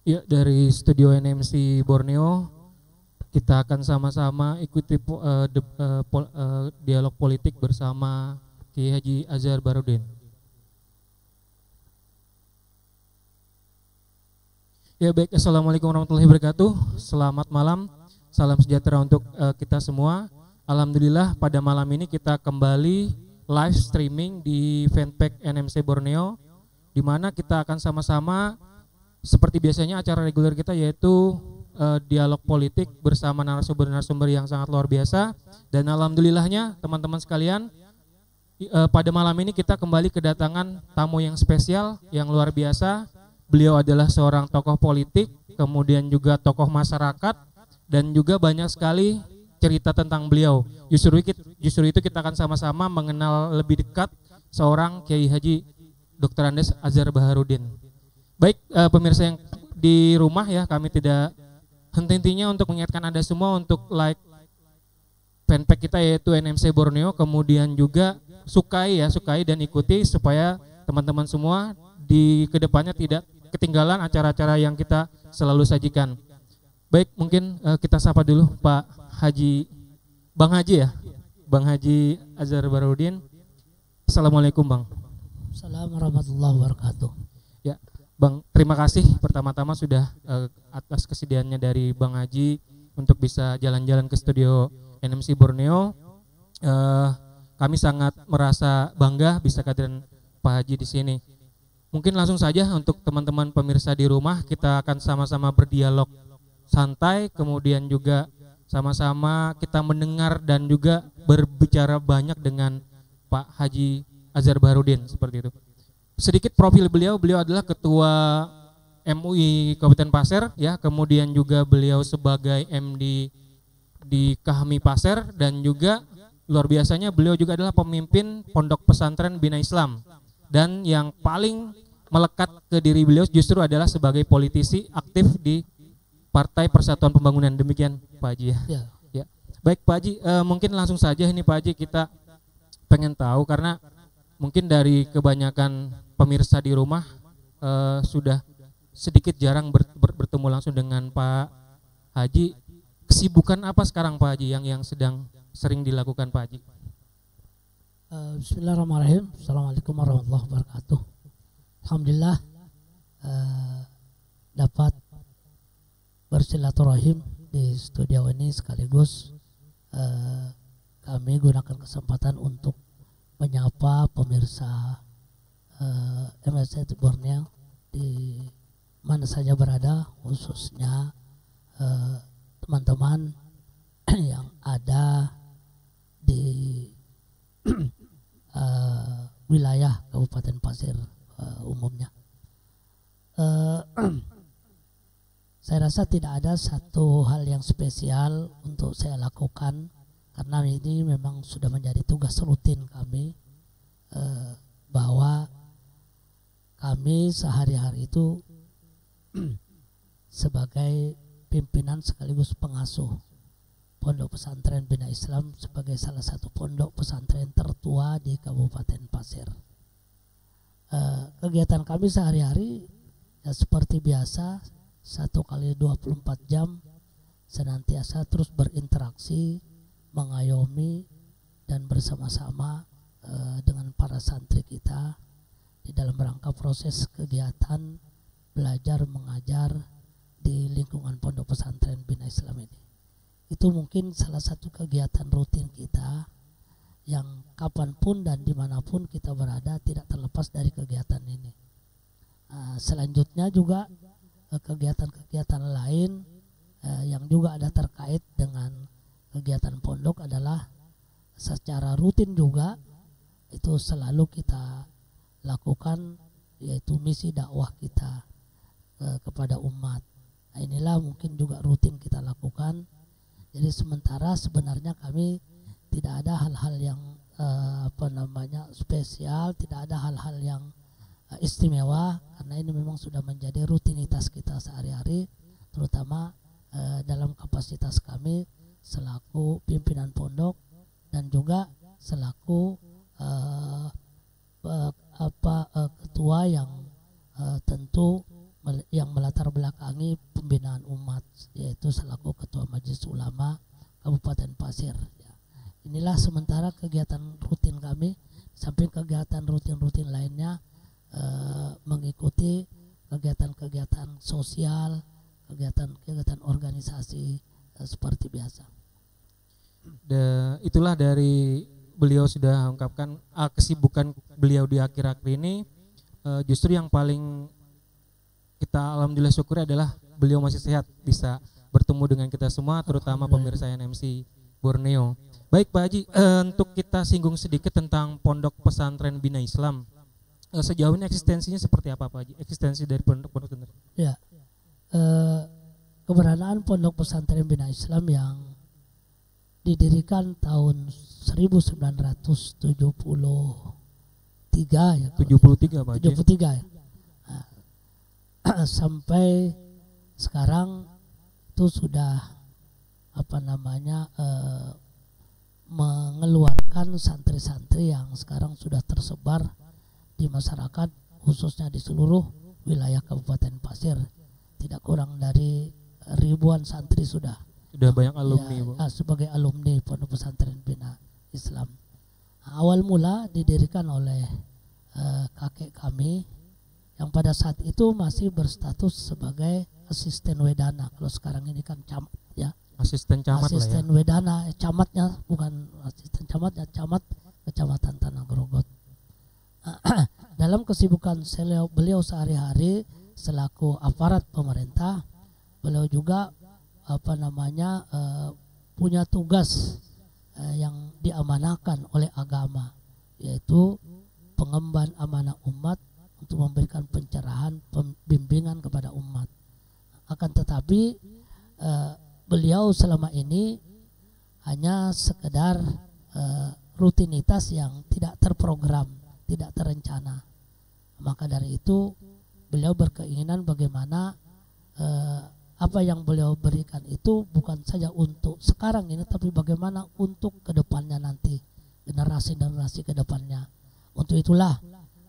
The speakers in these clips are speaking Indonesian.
Ya, dari Studio NMC Borneo kita akan sama-sama ikuti dialog politik bersama Kiai Haji Azhar Baharudin. Ya baik, assalamualaikum warahmatullahi wabarakatuh. Selamat malam, salam sejahtera untuk kita semua. Alhamdulillah pada malam ini kita kembali live streaming di fanpage NMC Borneo, di mana kita akan sama-sama seperti biasanya acara reguler kita, yaitu dialog politik bersama narasumber-narasumber yang sangat luar biasa. Dan alhamdulillahnya teman-teman sekalian, pada malam ini kita kembali kedatangan tamu yang spesial, yang luar biasa. Beliau adalah seorang tokoh politik, kemudian juga tokoh masyarakat, dan juga banyak sekali cerita tentang beliau. Justru itu kita akan sama-sama mengenal lebih dekat seorang Kiai Haji Dr. Andes Azhar Baharudin. Baik, pemirsa yang di rumah ya, kami tidak henti-hentinya untuk mengingatkan Anda semua untuk like fanpage kita yaitu NMC Borneo, kemudian juga sukai dan ikuti supaya teman-teman semua di kedepannya tidak ketinggalan acara-acara yang kita selalu sajikan. Baik, mungkin kita sapa dulu Pak Haji, Bang Haji ya, Bang Haji Azhar Baharudin. Assalamualaikum Bang. Assalamualaikum warahmatullahi wabarakatuh. Ya, Bang, terima kasih pertama-tama sudah atas kesediaannya dari Bang Haji untuk bisa jalan-jalan ke studio NMC Borneo. Kami sangat merasa bangga bisa kehadiran Pak Haji di sini. Mungkin langsung saja untuk teman-teman pemirsa di rumah, kita akan sama-sama berdialog santai, kemudian juga sama-sama kita mendengar dan juga berbicara banyak dengan Pak Haji Azhar Baharudin, seperti itu. Sedikit profil beliau adalah Ketua MUI Kabupaten Pasir ya, kemudian juga beliau sebagai MD di Kahmi Pasir, dan juga luar biasanya beliau juga adalah pemimpin Pondok Pesantren Bina Islam. Dan yang paling melekat ke diri beliau justru adalah sebagai politisi aktif di Partai Persatuan Pembangunan. Demikian Pak Haji ya. Ya. Baik Pak Haji, mungkin langsung saja ini Pak Haji, kita pengen tahu karena mungkin dari kebanyakan pemirsa di rumah sudah sedikit jarang bertemu langsung dengan Pak Haji. Kesibukan apa sekarang Pak Haji yang sedang sering dilakukan Pak Haji? Bismillahirrahmanirrahim. Assalamualaikum warahmatullahi wabarakatuh. Alhamdulillah dapat bersilaturahim di studio ini, sekaligus kami gunakan kesempatan untuk menyapa pemirsa MSC Borneo di mana saja berada, khususnya teman-teman yang ada di wilayah Kabupaten Pasir umumnya. Saya rasa tidak ada satu hal yang spesial untuk saya lakukan, karena ini memang sudah menjadi tugas rutin kami, bahwa kami sehari-hari itu sebagai pimpinan sekaligus pengasuh Pondok Pesantren Bina Islam sebagai salah satu pondok pesantren tertua di Kabupaten Pasir. Kegiatan kami sehari-hari ya seperti biasa, 1x24 jam senantiasa terus berinteraksi, mengayomi dan bersama-sama dengan para santri kita di dalam rangka proses kegiatan belajar mengajar di lingkungan Pondok Pesantren Bina Islam ini. Itu mungkin salah satu kegiatan rutin kita yang kapanpun dan dimanapun kita berada tidak terlepas dari kegiatan ini. Selanjutnya juga kegiatan-kegiatan lain yang juga ada terkait dengan kegiatan pondok adalah secara rutin juga itu selalu kita lakukan, yaitu misi dakwah kita kepada umat. Nah, inilah mungkin juga rutin kita lakukan. Jadi sementara sebenarnya kami tidak ada hal-hal yang spesial, tidak ada hal-hal yang istimewa, karena ini memang sudah menjadi rutinitas kita sehari-hari, terutama dalam kapasitas kami selaku pimpinan pondok dan juga selaku ketua yang tentu yang melatar melatar belakangi pembinaan umat, yaitu selaku Ketua Majelis Ulama Kabupaten Pasir. Inilah sementara kegiatan rutin kami, samping kegiatan rutin-rutin lainnya, mengikuti kegiatan-kegiatan sosial, kegiatan-kegiatan organisasi seperti biasa. Itulah dari beliau sudah ungkapkan kesibukan beliau di akhir-akhir ini. Justru yang paling kita alhamdulillah syukuri adalah beliau masih sehat, bisa bertemu dengan kita semua, terutama pemirsa NMC Borneo. Baik Pak Haji, untuk kita singgung sedikit tentang Pondok Pesantren Bina Islam. Sejauh ini eksistensinya seperti apa Pak Haji? Eksistensi dari pondok pesantren? Ya, keberadaan Pondok Pesantren Bina Islam yang didirikan tahun 1973 ya. 73 Pak Haji. 73 ya. Sampai sekarang itu sudah mengeluarkan santri-santri yang sekarang sudah tersebar di masyarakat, khususnya di seluruh wilayah Kabupaten Pasir. Tidak kurang dari ribuan santri sudah banyak alumni ya, sebagai alumni Pondok Pesantren Bina Islam. Awal mula didirikan oleh kakek kami yang pada saat itu masih berstatus sebagai asisten wedana. Kalau sekarang ini kan camat ya. Asisten camat asisten lah ya. wedana, camatnya bukan asisten camatnya, camat Kecamatan Tanah Grogot. Dalam kesibukan beliau sehari-hari selaku aparat pemerintah, beliau juga punya tugas yang diamanahkan oleh agama, yaitu pengemban amanah umat untuk memberikan pencerahan, pembimbingan kepada umat. Akan tetapi beliau selama ini hanya sekedar rutinitas yang tidak terprogram, tidak terencana. Maka dari itu beliau berkeinginan bagaimana apa yang beliau berikan itu bukan saja untuk sekarang ini, tapi bagaimana untuk kedepannya nanti, generasi-generasi kedepannya. Untuk itulah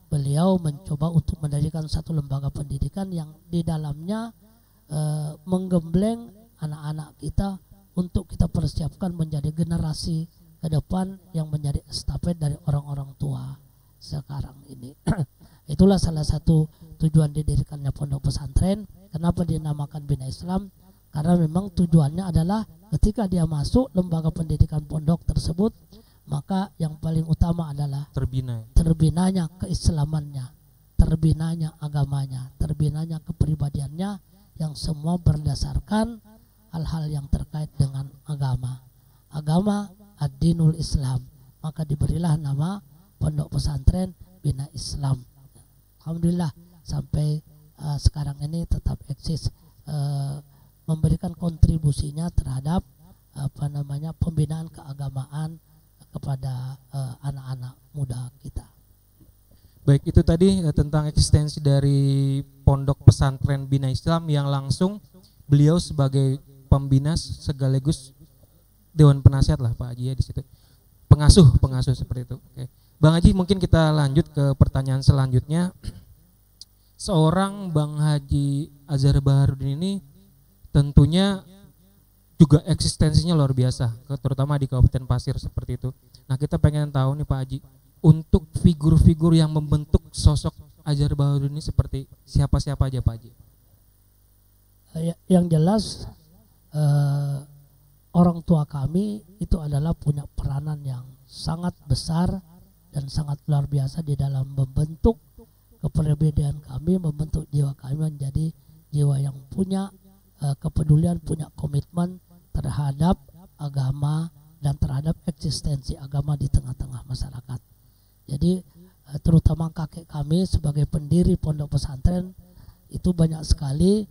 beliau mencoba untuk mendirikan satu lembaga pendidikan yang di dalamnya menggembleng anak-anak kita untuk kita persiapkan menjadi generasi ke depan yang menjadi estafet dari orang-orang tua sekarang ini. Itulah salah satu tujuan didirikannya pondok pesantren. Kenapa dinamakan Bina Islam? Karena memang tujuannya adalah ketika dia masuk lembaga pendidikan pondok tersebut, maka yang paling utama adalah terbinanya keislamannya, terbinanya agamanya, terbinanya kepribadiannya, yang semua berdasarkan hal-hal yang terkait dengan agama. Agama ad-dinul Islam. Maka diberilah nama pondok pesantren Bina Islam. Alhamdulillah sampai sekarang ini tetap eksis, memberikan kontribusinya terhadap pembinaan keagamaan kepada anak-anak muda kita. Baik, itu tadi tentang eksistensi dari pondok pesantren Bina Islam yang langsung beliau sebagai pembina sekaligus dewan penasihat lah Pak Haji ya di situ. Pengasuh seperti itu. Oke. Bang Haji, mungkin kita lanjut ke pertanyaan selanjutnya. Seorang Bang Haji Azhar Baharudin ini tentunya juga eksistensinya luar biasa, terutama di Kabupaten Pasir seperti itu. Nah, kita pengen tahu nih Pak Haji, untuk figur-figur yang membentuk sosok Azhar Baharudin ini seperti siapa-siapa aja Pak Haji? Yang jelas orang tua kami itu adalah punya peranan yang sangat besar dan sangat luar biasa di dalam membentuk kepribadian kami, membentuk jiwa kami menjadi jiwa yang punya kepedulian, punya komitmen terhadap agama dan terhadap eksistensi agama di tengah-tengah masyarakat. Jadi terutama kakek kami sebagai pendiri pondok pesantren itu banyak sekali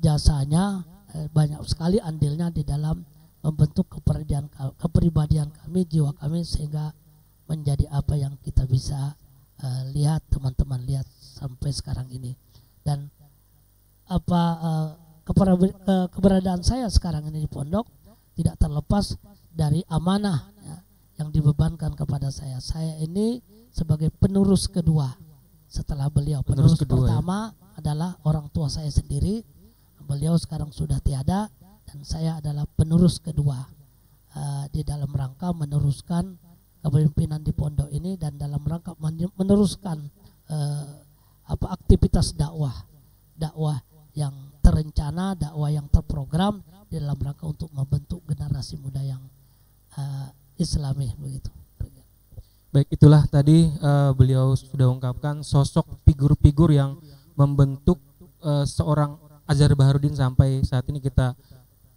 jasanya, banyak sekali andilnya di dalam membentuk kepribadian kami, jiwa kami, sehingga menjadi apa yang kita bisa lihat, teman-teman lihat sampai sekarang ini. Dan keberadaan saya sekarang ini di pondok tidak terlepas dari amanah ya, yang dibebankan kepada saya. Saya ini sebagai penerus kedua setelah beliau. Penerus Penerus kedua, pertama adalah orang tua saya sendiri. Beliau sekarang sudah tiada dan saya adalah penerus kedua di dalam rangka meneruskan kepemimpinan di pondok ini dan dalam rangka meneruskan aktivitas dakwah yang terencana, dakwah yang terprogram di dalam rangka untuk membentuk generasi muda yang Islami begitu. Baik, itulah tadi beliau sudah ungkapkan sosok figur-figur yang membentuk seorang Azhar Baharudin sampai saat ini kita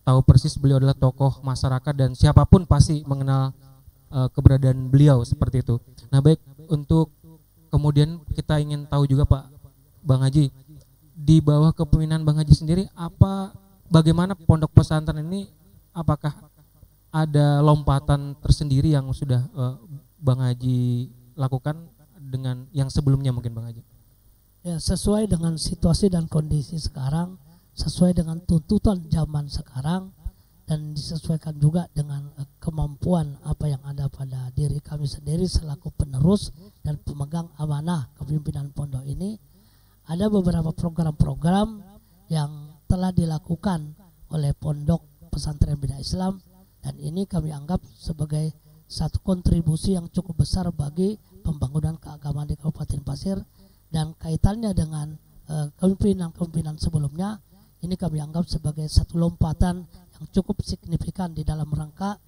tahu persis beliau adalah tokoh masyarakat dan siapapun pasti mengenal keberadaan beliau seperti itu. Nah baik, untuk kemudian kita ingin tahu juga Pak Bang Haji, di bawah kepemimpinan Bang Haji sendiri bagaimana pondok pesantren ini, apakah ada lompatan tersendiri yang sudah Bang Haji lakukan dengan yang sebelumnya mungkin Bang Haji? Ya, sesuai dengan situasi dan kondisi sekarang, sesuai dengan tuntutan zaman sekarang, dan disesuaikan juga dengan kemampuan apa yang ada pada diri kami sendiri selaku penerus dan pemegang amanah kepemimpinan pondok ini. Ada beberapa program-program yang telah dilakukan oleh Pondok Pesantren Bina Islam, dan ini kami anggap sebagai satu kontribusi yang cukup besar bagi pembangunan keagamaan di Kabupaten Pasir, dan kaitannya dengan kepemimpinan sebelumnya. Ini kami anggap sebagai satu lompatan yang cukup signifikan di dalam rangka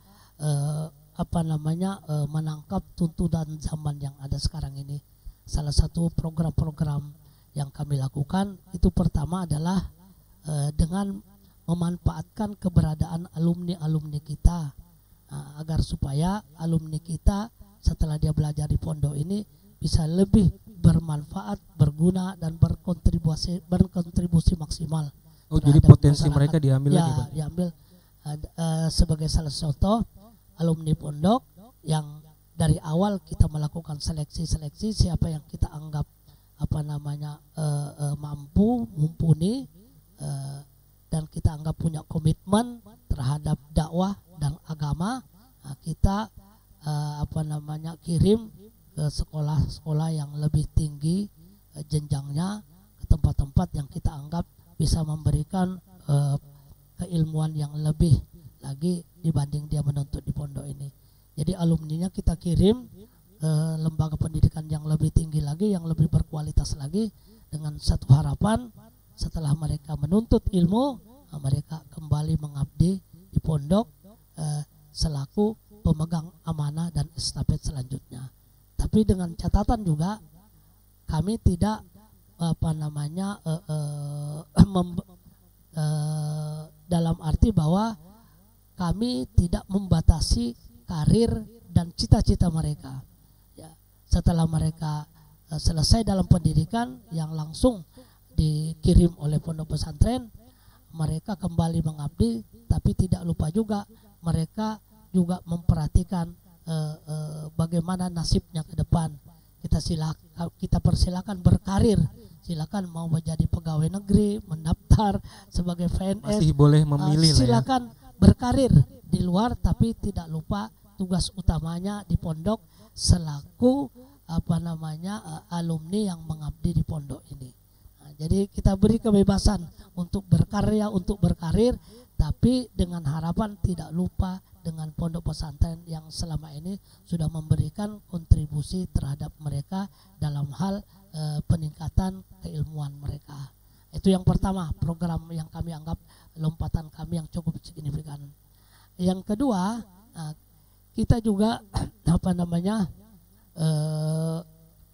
menangkap tuntutan zaman yang ada sekarang ini. Salah satu program-program yang kami lakukan itu pertama adalah dengan memanfaatkan keberadaan alumni-alumni kita agar supaya alumni kita setelah dia belajar di pondok ini bisa lebih bermanfaat, berguna dan berkontribusi maksimal. Jadi potensi masyarakat. Mereka diambil ya, lagi Pak? Diambil sebagai salah satu alumni pondok yang dari awal kita melakukan seleksi siapa yang kita anggap mampu, mumpuni, dan kita anggap punya komitmen terhadap dakwah dan agama. Kita kirim ke sekolah-sekolah yang lebih tinggi jenjangnya, ke tempat-tempat yang kita anggap bisa memberikan keilmuan yang lebih lagi dibanding dia menuntut di pondok ini. Jadi alumninya kita kirim lembaga pendidikan yang lebih tinggi lagi, yang lebih berkualitas lagi, dengan satu harapan setelah mereka menuntut ilmu, mereka kembali mengabdi di pondok selaku pemegang amanah dan estafet selanjutnya. Tapi dengan catatan juga kami tidak dalam arti bahwa kami tidak membatasi karir dan cita-cita mereka. Setelah mereka selesai dalam pendidikan yang langsung dikirim oleh pondok pesantren, mereka kembali mengabdi, tapi tidak lupa juga mereka juga memperhatikan bagaimana nasibnya ke depan. Kita persilakan berkarir, silakan mau menjadi pegawai negeri, mendaftar sebagai PNS, masih boleh memilih, silakan berkarir di luar, tapi tidak lupa tugas utamanya di pondok selaku alumni yang mengabdi di pondok ini. Jadi kita beri kebebasan untuk berkarya, untuk berkarir, tapi dengan harapan tidak lupa dengan pondok pesantren yang selama ini sudah memberikan kontribusi terhadap mereka dalam hal peningkatan keilmuan mereka. Itu yang pertama, program yang kami anggap lompatan kami yang cukup signifikan. Yang kedua, kita juga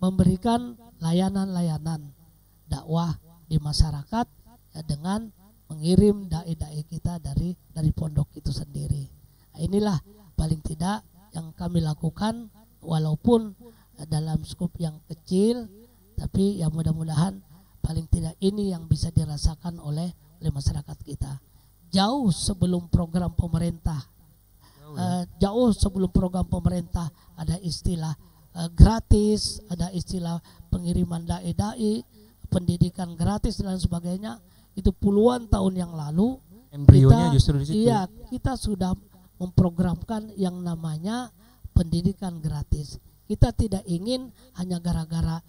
memberikan layanan-layanan dakwah di masyarakat dengan mengirim dai-dai kita dari pondok itu sendiri. Nah, inilah paling tidak yang kami lakukan, walaupun dalam skup yang kecil, tapi ya mudah-mudahan paling tidak ini yang bisa dirasakan oleh masyarakat kita. Jauh sebelum program pemerintah, ada istilah gratis, ada istilah pengiriman dai-dai, pendidikan gratis dan sebagainya. Itu puluhan tahun yang lalu embrionya justru di situ. Iya, kita sudah memprogramkan yang namanya pendidikan gratis. Kita tidak ingin hanya gara-gara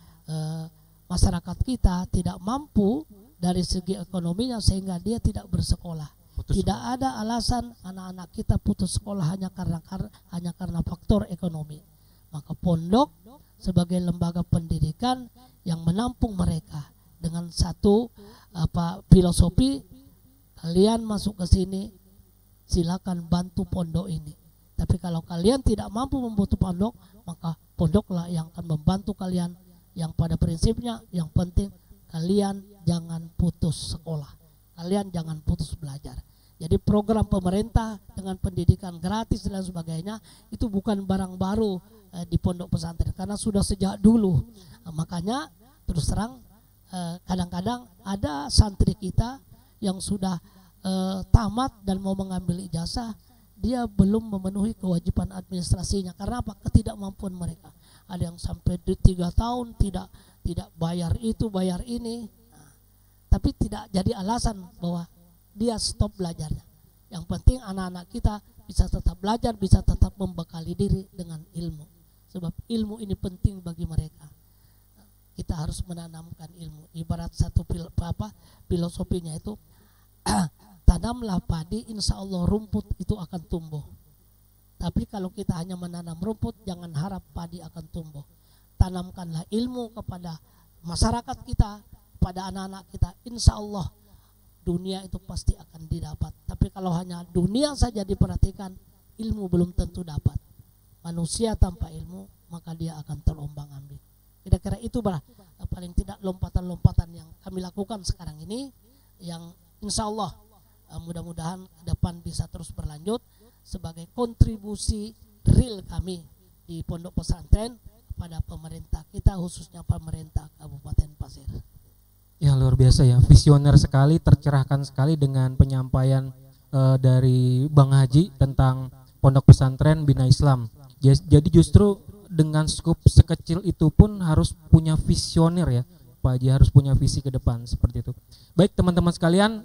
masyarakat kita tidak mampu dari segi ekonominya sehingga dia tidak bersekolah. Tidak ada alasan anak-anak kita putus sekolah hanya karena faktor ekonomi. Maka pondok sebagai lembaga pendidikan yang menampung mereka dengan satu filosofi, kalian masuk ke sini silakan bantu pondok ini. Tapi kalau kalian tidak mampu membantu pondok, maka pondoklah yang akan membantu kalian. Yang pada prinsipnya yang penting kalian jangan putus sekolah, kalian jangan putus belajar. Jadi program pemerintah dengan pendidikan gratis dan sebagainya itu bukan barang baru di pondok pesantren, karena sudah sejak dulu. Makanya terus terang kadang-kadang ada santri kita yang sudah tamat dan mau mengambil ijazah, dia belum memenuhi kewajiban administrasinya. Karena apa? Ketidakmampuan mereka. Ada yang sampai 3 tahun tidak bayar itu, bayar ini. Tapi tidak jadi alasan bahwa dia stop belajarnya. Yang penting anak-anak kita bisa tetap belajar, bisa tetap membekali diri dengan ilmu. Sebab ilmu ini penting bagi mereka. Kita harus menanamkan ilmu. Ibarat satu filosofinya itu, tanamlah padi, insya Allah rumput itu akan tumbuh. Tapi kalau kita hanya menanam rumput, jangan harap padi akan tumbuh. Tanamkanlah ilmu kepada masyarakat kita, pada anak-anak kita, insya Allah dunia itu pasti akan didapat. Tapi kalau hanya dunia saja diperhatikan, ilmu belum tentu dapat. Manusia tanpa ilmu, maka dia akan terombang-ambing. Kira-kira itu paling tidak lompatan-lompatan yang kami lakukan sekarang ini, yang insya Allah mudah-mudahan ke depan bisa terus berlanjut sebagai kontribusi real kami di pondok pesantren kepada pemerintah kita, khususnya pemerintah Kabupaten Pasir. Ya, luar biasa ya, visioner sekali, tercerahkan sekali dengan penyampaian dari Bang Haji tentang pondok pesantren Bina Islam. Jadi justru dengan skup sekecil itu pun harus punya visioner ya, Pak Haji, harus punya visi ke depan seperti itu. Baik teman-teman sekalian,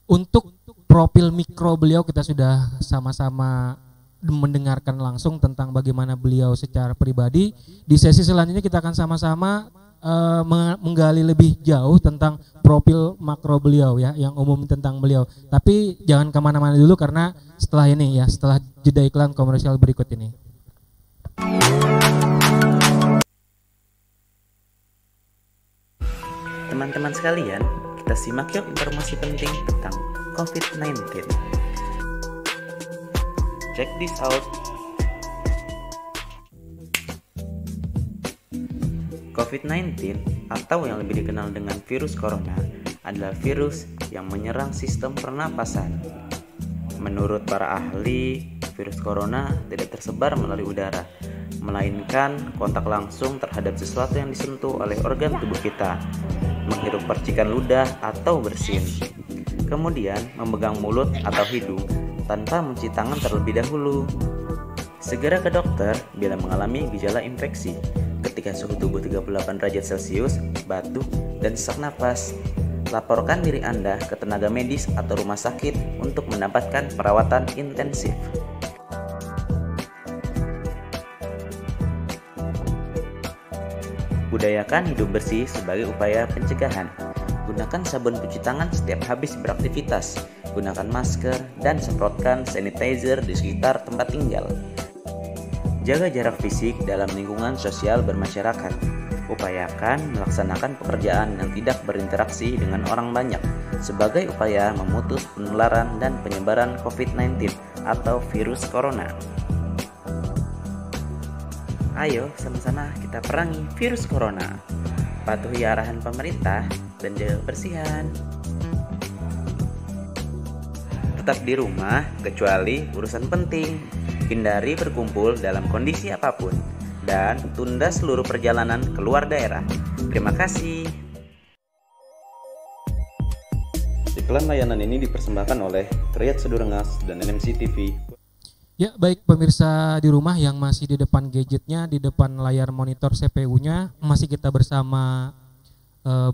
untuk profil mikro beliau kita sudah sama-sama mendengarkan langsung tentang bagaimana beliau secara pribadi. Di sesi selanjutnya kita akan sama-sama menggali lebih jauh tentang profil makro beliau ya, yang umum tentang beliau. Tapi jangan kemana-mana dulu karena setelah ini ya, setelah jeda iklan komersial berikut ini. Teman-teman sekalian, kita simak yuk informasi penting tentang COVID-19. Check this out. COVID-19 atau yang lebih dikenal dengan virus corona adalah virus yang menyerang sistem pernapasan. Menurut para ahli, virus corona tidak tersebar melalui udara, melainkan kontak langsung terhadap sesuatu yang disentuh oleh organ tubuh kita, menghirup percikan ludah atau bersin, kemudian memegang mulut atau hidung tanpa mencuci tangan terlebih dahulu. Segera ke dokter bila mengalami gejala infeksi, ketika suhu tubuh 38 derajat Celcius, batuk, dan sesak napas. Laporkan diri Anda ke tenaga medis atau rumah sakit untuk mendapatkan perawatan intensif. Budayakan hidup bersih sebagai upaya pencegahan. Gunakan sabun cuci tangan setiap habis beraktivitas. Gunakan masker dan semprotkan sanitizer di sekitar tempat tinggal. Jaga jarak fisik dalam lingkungan sosial bermasyarakat. Upayakan melaksanakan pekerjaan yang tidak berinteraksi dengan orang banyak sebagai upaya memutus penularan dan penyebaran COVID-19 atau virus corona. Ayo sama-sama kita perangi virus corona. Patuhi arahan pemerintah dan jaga kebersihan. Tetap di rumah kecuali urusan penting. Hindari berkumpul dalam kondisi apapun dan tunda seluruh perjalanan keluar daerah. Terima kasih. Iklan layanan ini dipersembahkan oleh Triad Sedurengas dan NMC TV. Ya, baik pemirsa di rumah yang masih di depan gadgetnya, di depan layar monitor CPU-nya, masih kita bersama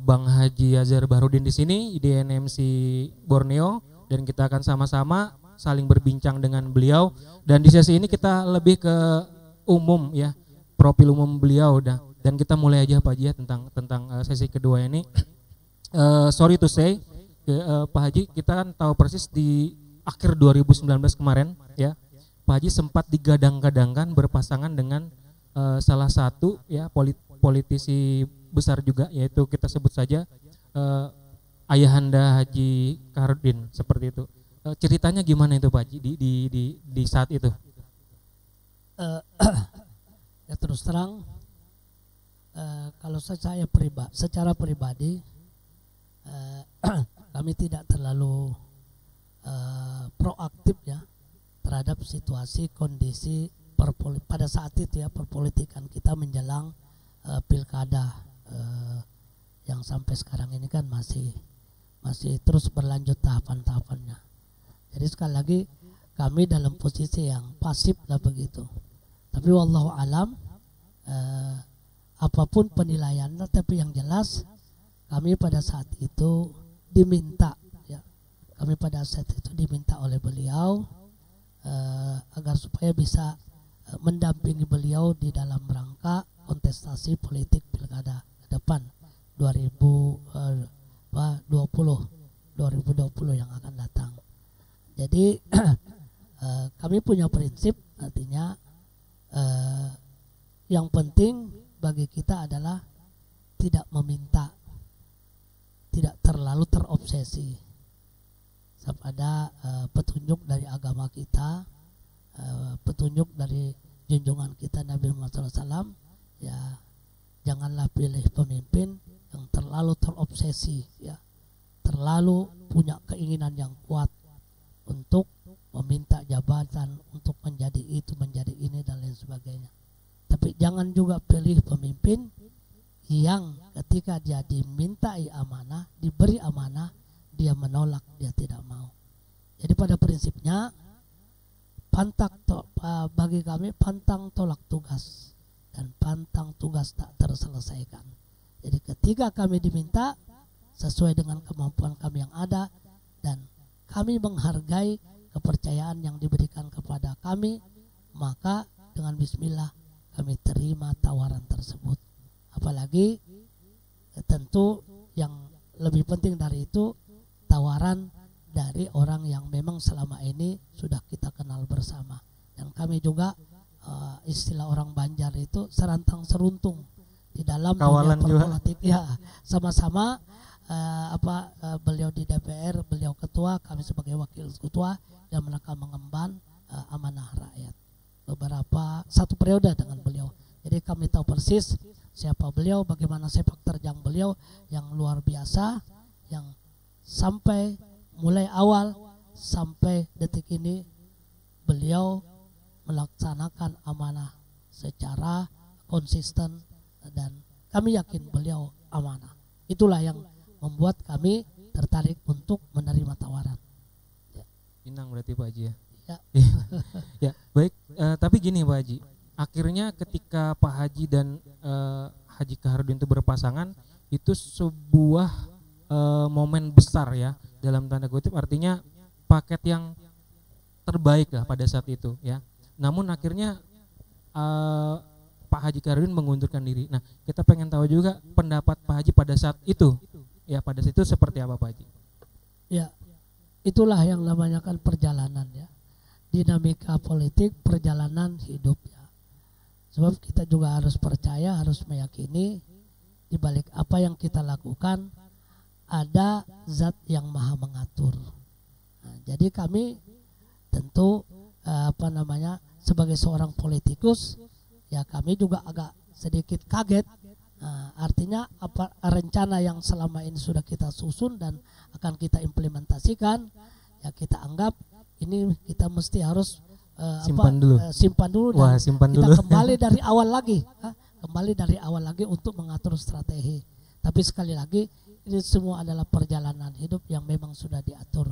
Bang Haji Azhar Bahrudin di sini di NMC Borneo, dan kita akan sama-sama saling berbincang dengan beliau. Dan di sesi ini kita lebih ke umum ya, profil umum beliau Dan kita mulai aja Pak Haji ya tentang sesi kedua ini. Sorry to say, Pak Haji, kita kan tahu persis di akhir 2019 kemarin ya, Pak Haji sempat digadang-gadangkan berpasangan dengan salah satu ya politisi besar juga, yaitu kita sebut saja Ayahanda Haji Kaharudin seperti itu. Ceritanya gimana itu Pak Haji di saat itu? Ya terus terang, kalau secara pribadi kami tidak terlalu proaktif ya terhadap situasi kondisi pada saat itu ya, perpolitikan kita menjelang pilkada yang sampai sekarang ini kan masih terus berlanjut tahapan-tahapannya. Jadi sekali lagi kami dalam posisi yang pasif lah begitu. Tapi wallahu alam, apapun penilaiannya, tapi yang jelas kami pada saat itu diminta ya, kami pada saat itu diminta oleh beliau agar supaya bisa mendampingi beliau di dalam rangka kontestasi politik pilkada ke depan 2020 yang akan datang. Jadi kami punya prinsip, artinya yang penting bagi kita adalah tidak meminta, tidak terlalu terobsesi pada petunjuk dari agama kita, petunjuk dari junjungan kita Nabi Muhammad SAW. Ya, janganlah pilih pemimpin yang terlalu terobsesi, ya, terlalu punya keinginan yang kuat untuk meminta jabatan, untuk menjadi itu, menjadi ini dan lain sebagainya. Tapi jangan juga pilih pemimpin yang ketika dia dimintai amanah, diberi amanah, dia menolak, dia tidak mau. Jadi pada prinsipnya bagi kami pantang tolak tugas dan pantang tugas tak terselesaikan. Jadi ketika kami diminta sesuai dengan kemampuan kami yang ada dan kami menghargai kepercayaan yang diberikan kepada kami, maka dengan bismillah kami terima tawaran tersebut. Apalagi tentu yang lebih penting dari itu, tawaran dari orang yang memang selama ini sudah kita kenal bersama. Dan kami juga istilah orang Banjar itu serantang seruntung di dalam kawalan dunia politik ya, sama-sama beliau di DPR, beliau ketua, kami sebagai wakil ketua, dan mereka mengemban amanah rakyat satu periode dengan beliau. Jadi kami tahu persis siapa beliau, bagaimana sepak terjang beliau yang luar biasa, yang sampai mulai awal sampai detik ini beliau melaksanakan amanah secara konsisten dan kami yakin beliau amanah. Itulah yang membuat kami tertarik untuk menerima tawaran. Ya. Pinang berarti Pak Haji ya. Ya. Ya, baik. Tapi gini Pak Haji, akhirnya ketika Pak Haji dan Haji Kaharudin itu berpasangan, itu sebuah momen besar ya, dalam tanda kutip, artinya paket yang terbaik lah pada saat itu ya. Namun akhirnya Pak Haji Kaharudin mengundurkan diri. Nah, kita pengen tahu juga pendapat Pak Haji pada saat itu. Ya, pada saat itu seperti apa Pak Haji? Ya, itulah yang namanya kan perjalanan ya. Dinamika politik, perjalanan hidup ya. Sebab kita juga harus percaya, harus meyakini di balik apa yang kita lakukan ada zat yang maha mengatur. Nah, jadi kami tentu sebagai seorang politikus ya, kami juga agak sedikit kaget. Artinya apa rencana yang selama ini sudah kita susun dan akan kita implementasikan ya, kita anggap ini kita mesti harus simpan dulu dan kita kembali dari awal lagi, kembali dari awal lagi untuk mengatur strategi. Tapi sekali lagi ini semua adalah perjalanan hidup yang memang sudah diatur.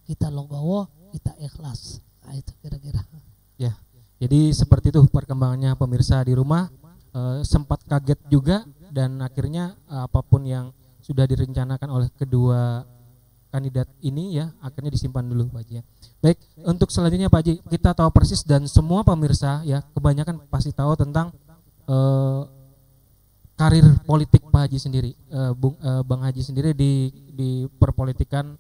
Kita logowo, kita ikhlas. Nah, itu kira-kira. Ya, jadi seperti itu perkembangannya pemirsa di rumah. Sempat kaget juga dan akhirnya apapun yang sudah direncanakan oleh kedua kandidat ini ya akhirnya disimpan dulu Pak Haji ya. Baik, untuk selanjutnya Pak Haji, kita tahu persis dan semua pemirsa ya kebanyakan pasti tahu tentang karir politik Pak Haji sendiri, Bang Haji sendiri di perpolitikan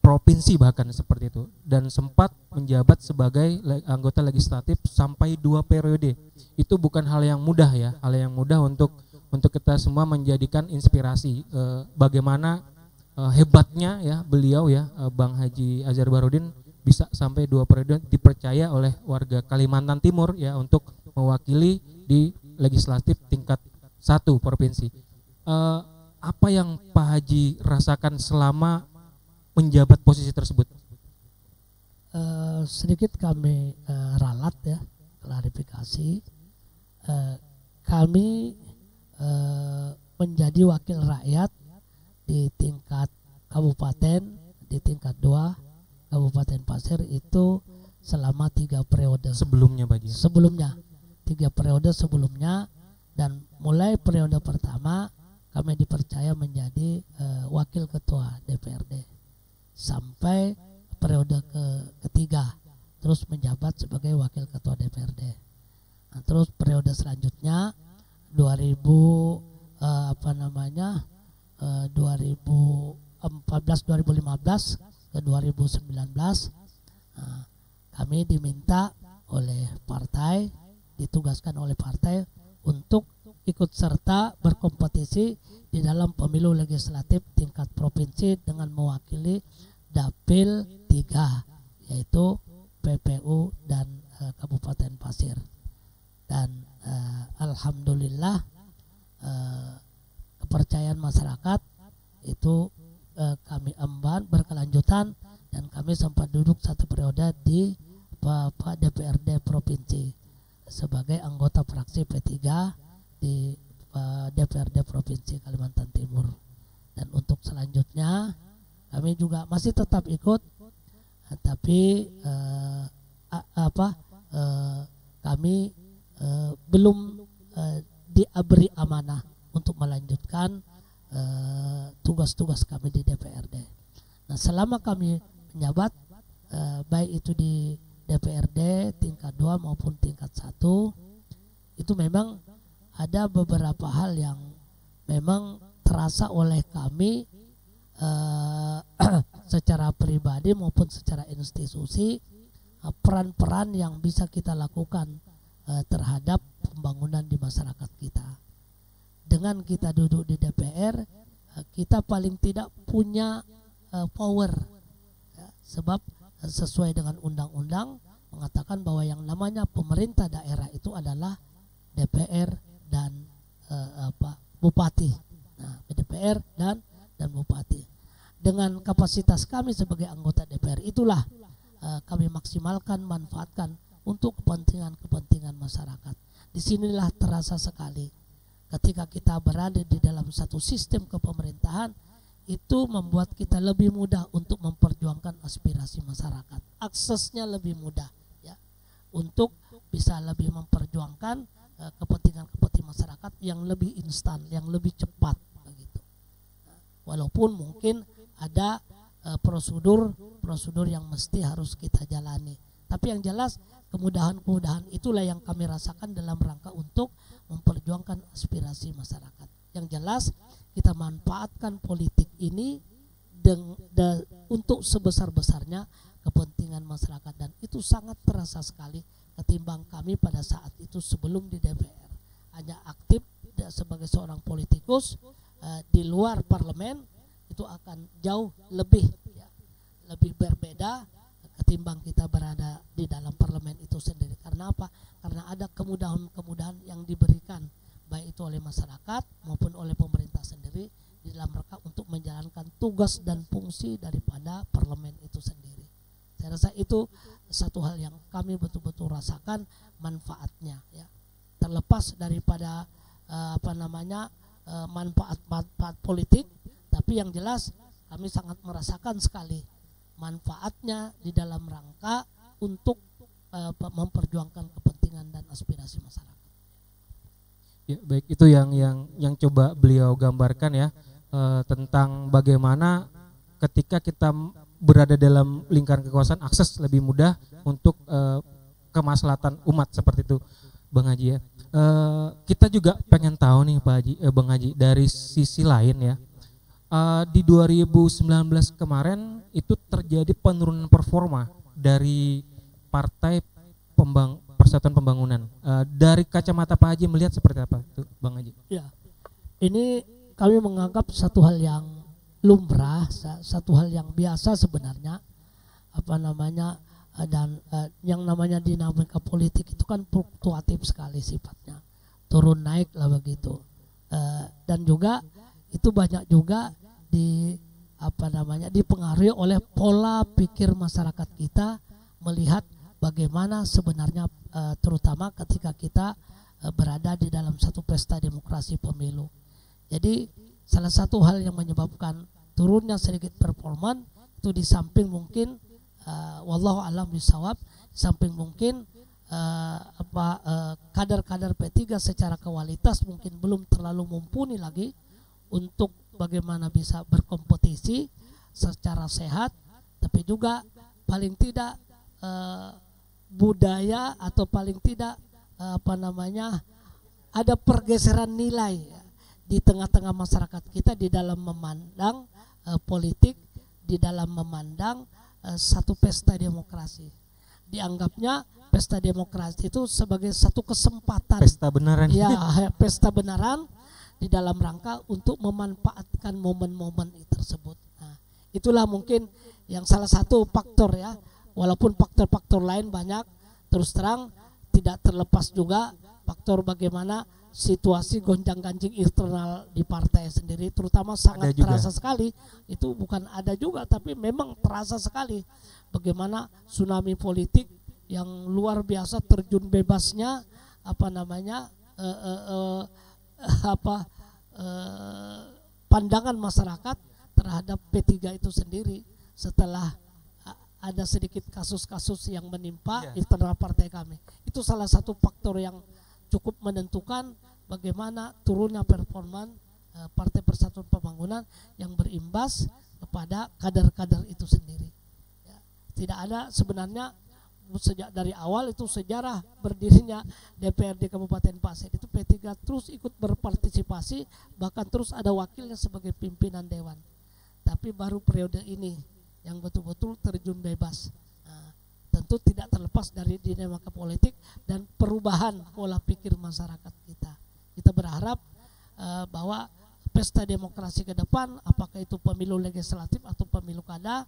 provinsi bahkan seperti itu, dan sempat menjabat sebagai anggota legislatif sampai 2 periode. Itu bukan hal yang mudah ya, hal yang mudah untuk kita semua menjadikan inspirasi bagaimana hebatnya ya beliau ya, Bang Haji Azhar Bahrudin bisa sampai 2 periode dipercaya oleh warga Kalimantan Timur ya untuk mewakili di legislatif tingkat 1 provinsi. Apa yang Pak Haji rasakan selama menjabat posisi tersebut? Sedikit kami ralat ya, klarifikasi. Kami menjadi wakil rakyat di tingkat kabupaten, di tingkat 2 Kabupaten Pasir itu selama 3 periode. Sebelumnya Pak Haji? Sebelumnya 3 periode sebelumnya, dan mulai periode pertama kami dipercaya menjadi wakil ketua DPRD sampai periode ketiga terus menjabat sebagai wakil ketua DPRD. Nah, terus periode selanjutnya 2014 2015 ke 2019 kami diminta oleh partai, ditugaskan oleh partai untuk ikut serta berkompetisi di dalam pemilu legislatif tingkat provinsi dengan mewakili Dapil 3 yaitu PPU dan Kabupaten Pasir. Dan alhamdulillah kepercayaan masyarakat itu kami emban berkelanjutan, dan kami sempat duduk 1 periode di DPRD provinsi sebagai anggota fraksi P3 di DPRD provinsi Kalimantan Timur. Dan untuk selanjutnya kami juga masih tetap ikut, tapi kami belum diberi amanah untuk melanjutkan tugas-tugas kami di DPRD. Nah, selama kami menjabat baik itu di DPRD tingkat 2 maupun tingkat 1, itu memang ada beberapa hal yang memang terasa oleh kami secara pribadi maupun secara institusi, peran-peran yang bisa kita lakukan terhadap pembangunan di masyarakat kita. Dengan kita duduk di DPR, kita paling tidak punya power ya, sebab sesuai dengan undang-undang mengatakan bahwa yang namanya pemerintah daerah itu adalah DPR dan bupati. Nah, DPR dan bupati. Dengan kapasitas kami sebagai anggota DPR itulah kami maksimalkan, manfaatkan untuk kepentingan masyarakat. Disinilah terasa sekali ketika kita berada di dalam satu sistem kepemerintahan, itu membuat kita lebih mudah untuk memperjuangkan aspirasi masyarakat. Aksesnya lebih mudah ya, untuk bisa lebih memperjuangkan kepentingan masyarakat yang lebih instan, yang lebih cepat begitu. Walaupun mungkin ada prosedur yang mesti harus kita jalani, tapi yang jelas kemudahan itulah yang kami rasakan dalam rangka untuk memperjuangkan aspirasi masyarakat. Yang jelas kita manfaatkan politik ini untuk sebesar-besarnya kepentingan masyarakat, dan itu sangat terasa sekali ketimbang kami pada saat itu sebelum di DPR hanya aktif sebagai seorang politikus di luar parlemen. Itu akan jauh lebih berbeda ketimbang kita berada di dalam parlemen itu sendiri. Karena apa? Karena ada kemudahan-kemudahan yang diberikan baik itu oleh masyarakat maupun oleh pemerintah sendiri di dalam rangka untuk menjalankan tugas dan fungsi daripada parlemen itu sendiri. Saya rasa itu satu hal yang kami betul-betul rasakan manfaatnya ya. Terlepas daripada manfaat politik, tapi yang jelas kami sangat merasakan sekali manfaatnya di dalam rangka untuk memperjuangkan kepentingan dan aspirasi masyarakat. Ya, baik, itu yang coba beliau gambarkan ya, tentang bagaimana ketika kita berada dalam lingkaran kekuasaan akses lebih mudah untuk kemaslahatan umat seperti itu. Bang Haji ya. Kita juga pengen tahu nih Pak Haji, Bang Haji, dari sisi lain ya. Di 2019 kemarin itu terjadi penurunan performa dari Partai Persatuan Pembangunan. Dari kacamata Pak Haji melihat seperti apa itu, Bang Haji? Ya, ini kami menganggap satu hal yang lumrah, satu hal yang biasa sebenarnya, dan yang namanya dinamika politik itu kan fluktuatif sekali sifatnya, turun naik lah begitu, dan juga itu banyak juga dipengaruhi oleh pola pikir masyarakat kita melihat bagaimana sebenarnya, terutama ketika kita berada di dalam satu pesta demokrasi pemilu. Jadi salah satu hal yang menyebabkan turunnya sedikit performa itu di samping mungkin wallahu alam bisawab, samping mungkin kader-kader P3 secara kualitas mungkin belum terlalu mumpuni lagi untuk bagaimana bisa berkompetisi secara sehat, tapi juga paling tidak budaya atau paling tidak ada pergeseran nilai di tengah-tengah masyarakat kita di dalam memandang politik, di dalam memandang satu pesta demokrasi. Dianggapnya pesta demokrasi itu sebagai satu kesempatan, pesta benaran. Ya, pesta benaran di dalam rangka untuk memanfaatkan momen-momen tersebut. Nah, itulah mungkin yang salah satu faktor ya. Walaupun faktor-faktor lain banyak, terus terang tidak terlepas juga faktor bagaimana situasi gonjang-ganjing internal di partai sendiri, terutama sangat terasa sekali. Itu bukan ada juga, tapi memang terasa sekali bagaimana tsunami politik yang luar biasa, terjun bebasnya pandangan masyarakat terhadap P3 itu sendiri setelah ada sedikit kasus-kasus yang menimpa internal partai kami. Itu salah satu faktor yang cukup menentukan bagaimana turunnya performa Partai Persatuan Pembangunan yang berimbas kepada kader-kader itu sendiri. Ya, tidak ada sebenarnya sejak dari awal itu sejarah berdirinya DPRD Kabupaten Pasir itu P3 terus ikut berpartisipasi, bahkan terus ada wakilnya sebagai pimpinan dewan. Tapi baru periode ini yang betul-betul terjun bebas. Tentu tidak terlepas dari dinamika politik dan perubahan pola pikir masyarakat kita. Kita berharap bahwa pesta demokrasi ke depan, apakah itu pemilu legislatif atau pemilu kada,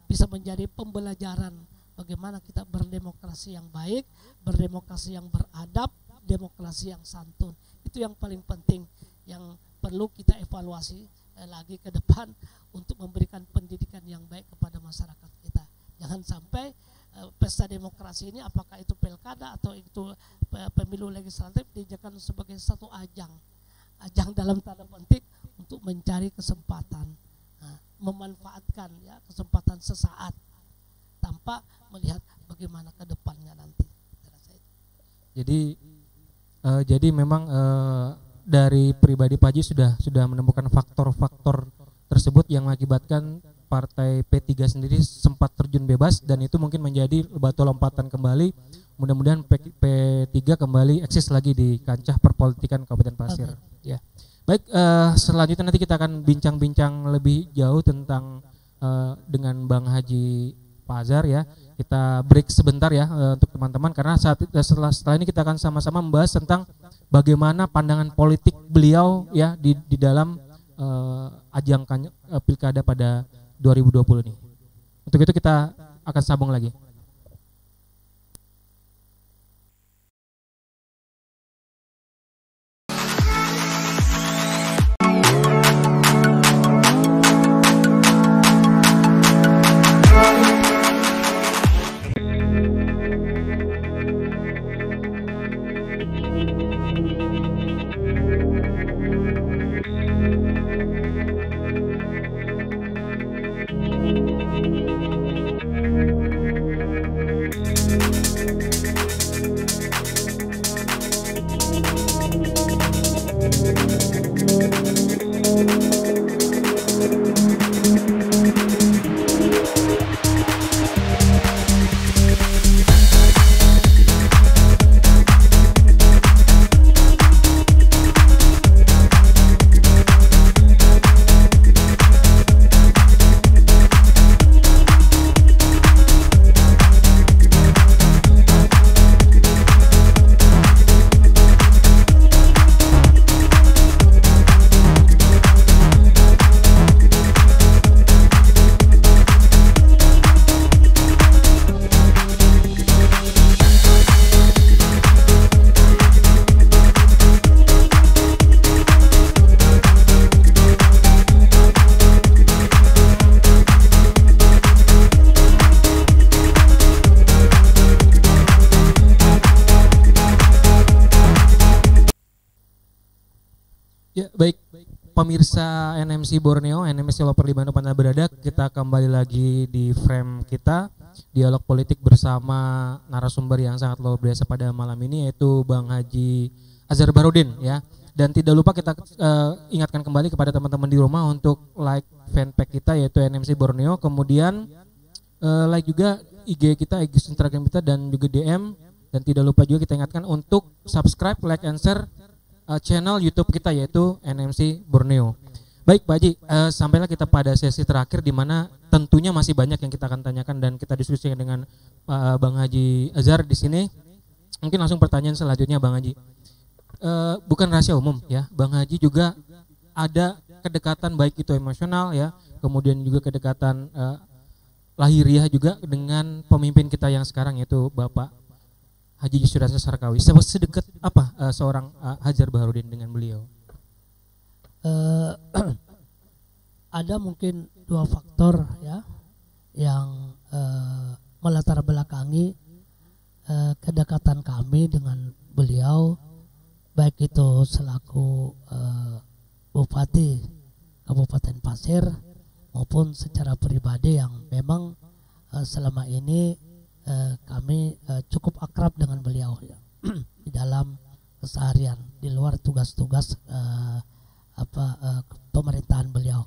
bisa menjadi pembelajaran bagaimana kita berdemokrasi yang baik, berdemokrasi yang beradab, demokrasi yang santun. Itu yang paling penting yang perlu kita evaluasi lagi ke depan untuk memberikan pendidikan yang baik kepada masyarakat kita. Jangan sampai pesta demokrasi ini, apakah itu pilkada atau itu pemilu legislatif, dijadikan sebagai satu ajang dalam tanda petik untuk mencari kesempatan, memanfaatkan ya kesempatan sesaat tanpa melihat bagaimana ke depannya nanti. Jadi memang dari pribadi Pak Haji sudah menemukan faktor-faktor tersebut yang mengakibatkan Partai P3 sendiri sempat terjun bebas, dan itu mungkin menjadi batu lompatan kembali. Mudah-mudahan P3 kembali eksis lagi di kancah perpolitikan Kabupaten Pasir. Ya, baik. Selanjutnya nanti kita akan bincang-bincang lebih jauh tentang dengan Bang Haji Fazar ya. Kita break sebentar ya untuk teman-teman, karena setelah ini kita akan sama-sama membahas tentang bagaimana pandangan politik beliau ya di dalam ajang pilkada pada 2020 ini. Untuk itu kita akan sambung lagi. pemirsa NMC Borneo, NMC Loper di mana Anda berada, kita kembali lagi di frame kita dialog politik bersama narasumber yang sangat luar biasa pada malam ini, yaitu Bang Haji Azhar Bahrudin ya. Dan tidak lupa kita ingatkan kembali kepada teman-teman di rumah untuk like fanpage kita yaitu NMC Borneo, kemudian like juga IG kita, IG Instagram kita, dan juga DM. Dan tidak lupa juga kita ingatkan untuk subscribe, like, and share channel YouTube kita yaitu NMC Borneo. Baik Pak Haji, sampailah kita pada sesi terakhir di mana tentunya masih banyak yang kita akan tanyakan dan kita diskusikan dengan Bang Haji Azhar di sini. Mungkin langsung pertanyaan selanjutnya Bang Haji. Bukan rahasia umum ya, Bang Haji juga ada kedekatan baik itu emosional ya, kemudian juga kedekatan lahiriah juga dengan pemimpin kita yang sekarang yaitu Bapak Haji Yusuf Sarkawi. Sedekat apa seorang Azhar Bahrudin dengan beliau? Ada mungkin dua faktor ya yang melatar belakangi kedekatan kami dengan beliau, baik itu selaku Bupati Kabupaten Pasir maupun secara pribadi yang memang selama ini kami cukup akrab dengan beliau ya, di dalam keseharian di luar tugas-tugas pemerintahan beliau.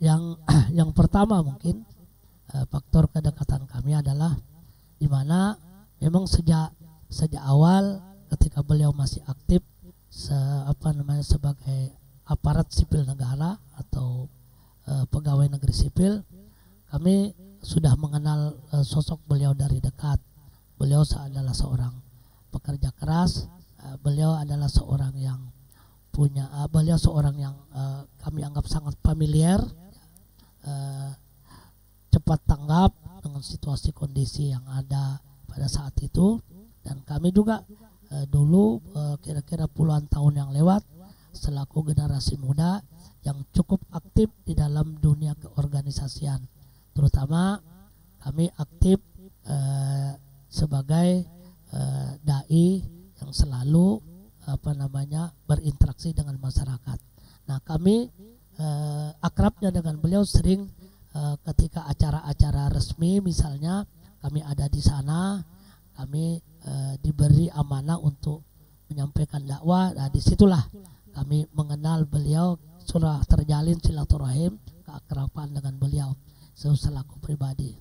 Yang pertama mungkin faktor kedekatan kami adalah di mana memang sejak awal ketika beliau masih aktif sebagai aparat sipil negara atau pegawai negeri sipil, kami sudah mengenal sosok beliau dari dekat. Beliau adalah seorang pekerja keras, beliau adalah seorang yang kami anggap sangat familiar, cepat tanggap dengan situasi kondisi yang ada pada saat itu. Dan kami juga dulu kira-kira puluhan tahun yang lewat selaku generasi muda yang cukup aktif di dalam dunia keorganisasian. Terutama kami aktif sebagai dai yang selalu berinteraksi dengan masyarakat. Nah, kami akrabnya dengan beliau sering ketika acara-acara resmi misalnya kami ada di sana, kami diberi amanah untuk menyampaikan dakwah. Nah, disitulah kami mengenal beliau, sudah terjalin silaturahim, keakraban dengan beliau selaku pribadi.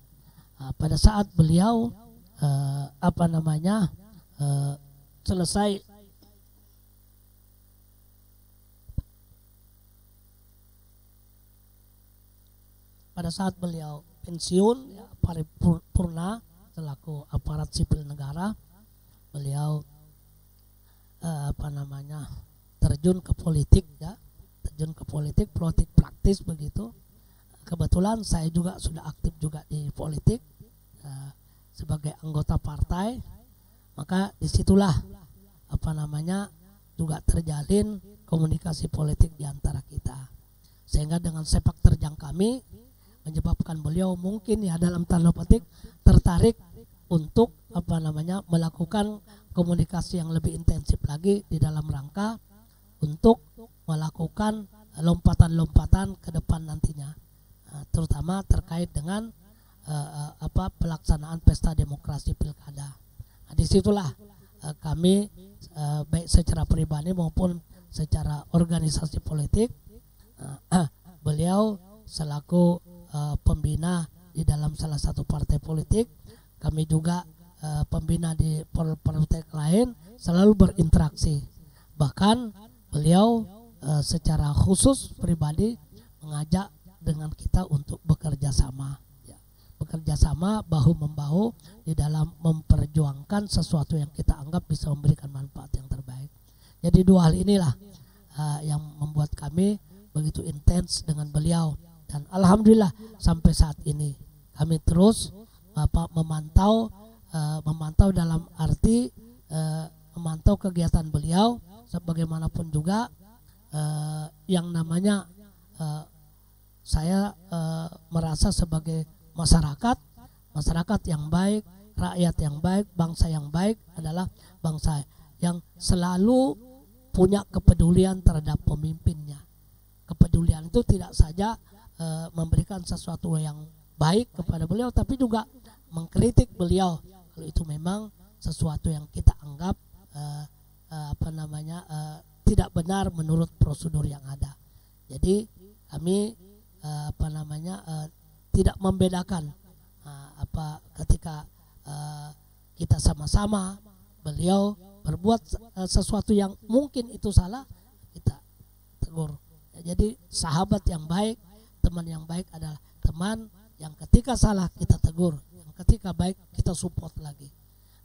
Pada saat beliau selesai pada saat beliau pensiun ya, paripurna selaku aparat sipil negara, beliau terjun ke politik ya, politik praktis begitu. Kebetulan saya juga sudah aktif juga di politik sebagai anggota partai, maka disitulah juga terjalin komunikasi politik di antara kita, sehingga dengan sepak terjang kami menyebabkan beliau mungkin ya dalam tanda petik tertarik untuk melakukan komunikasi yang lebih intensif lagi di dalam rangka untuk melakukan lompatan-lompatan ke depan nantinya, terutama terkait dengan pelaksanaan pesta demokrasi pilkada. Nah, disitulah kami baik secara pribadi maupun secara organisasi politik, beliau selaku pembina di dalam salah satu partai politik, kami juga pembina di partai lain, selalu berinteraksi. Bahkan beliau secara khusus pribadi mengajak dengan kita untuk bekerja sama bahu-membahu di dalam memperjuangkan sesuatu yang kita anggap bisa memberikan manfaat yang terbaik. Jadi dua hal inilah yang membuat kami begitu intens dengan beliau. Dan alhamdulillah sampai saat ini kami terus memantau dalam arti memantau kegiatan beliau, sebagaimanapun juga yang namanya saya merasa sebagai masyarakat yang baik, rakyat yang baik, bangsa yang baik adalah bangsa yang selalu punya kepedulian terhadap pemimpinnya. kepedulian itu tidak saja memberikan sesuatu yang baik kepada beliau, tapi juga mengkritik beliau kalau itu memang sesuatu yang kita anggap tidak benar menurut prosedur yang ada. Jadi kami tidak membedakan ketika kita sama-sama, beliau berbuat sesuatu yang mungkin itu salah, kita tegur. Jadi sahabat yang baik, teman yang baik adalah teman yang ketika salah kita tegur, yang ketika baik kita support lagi.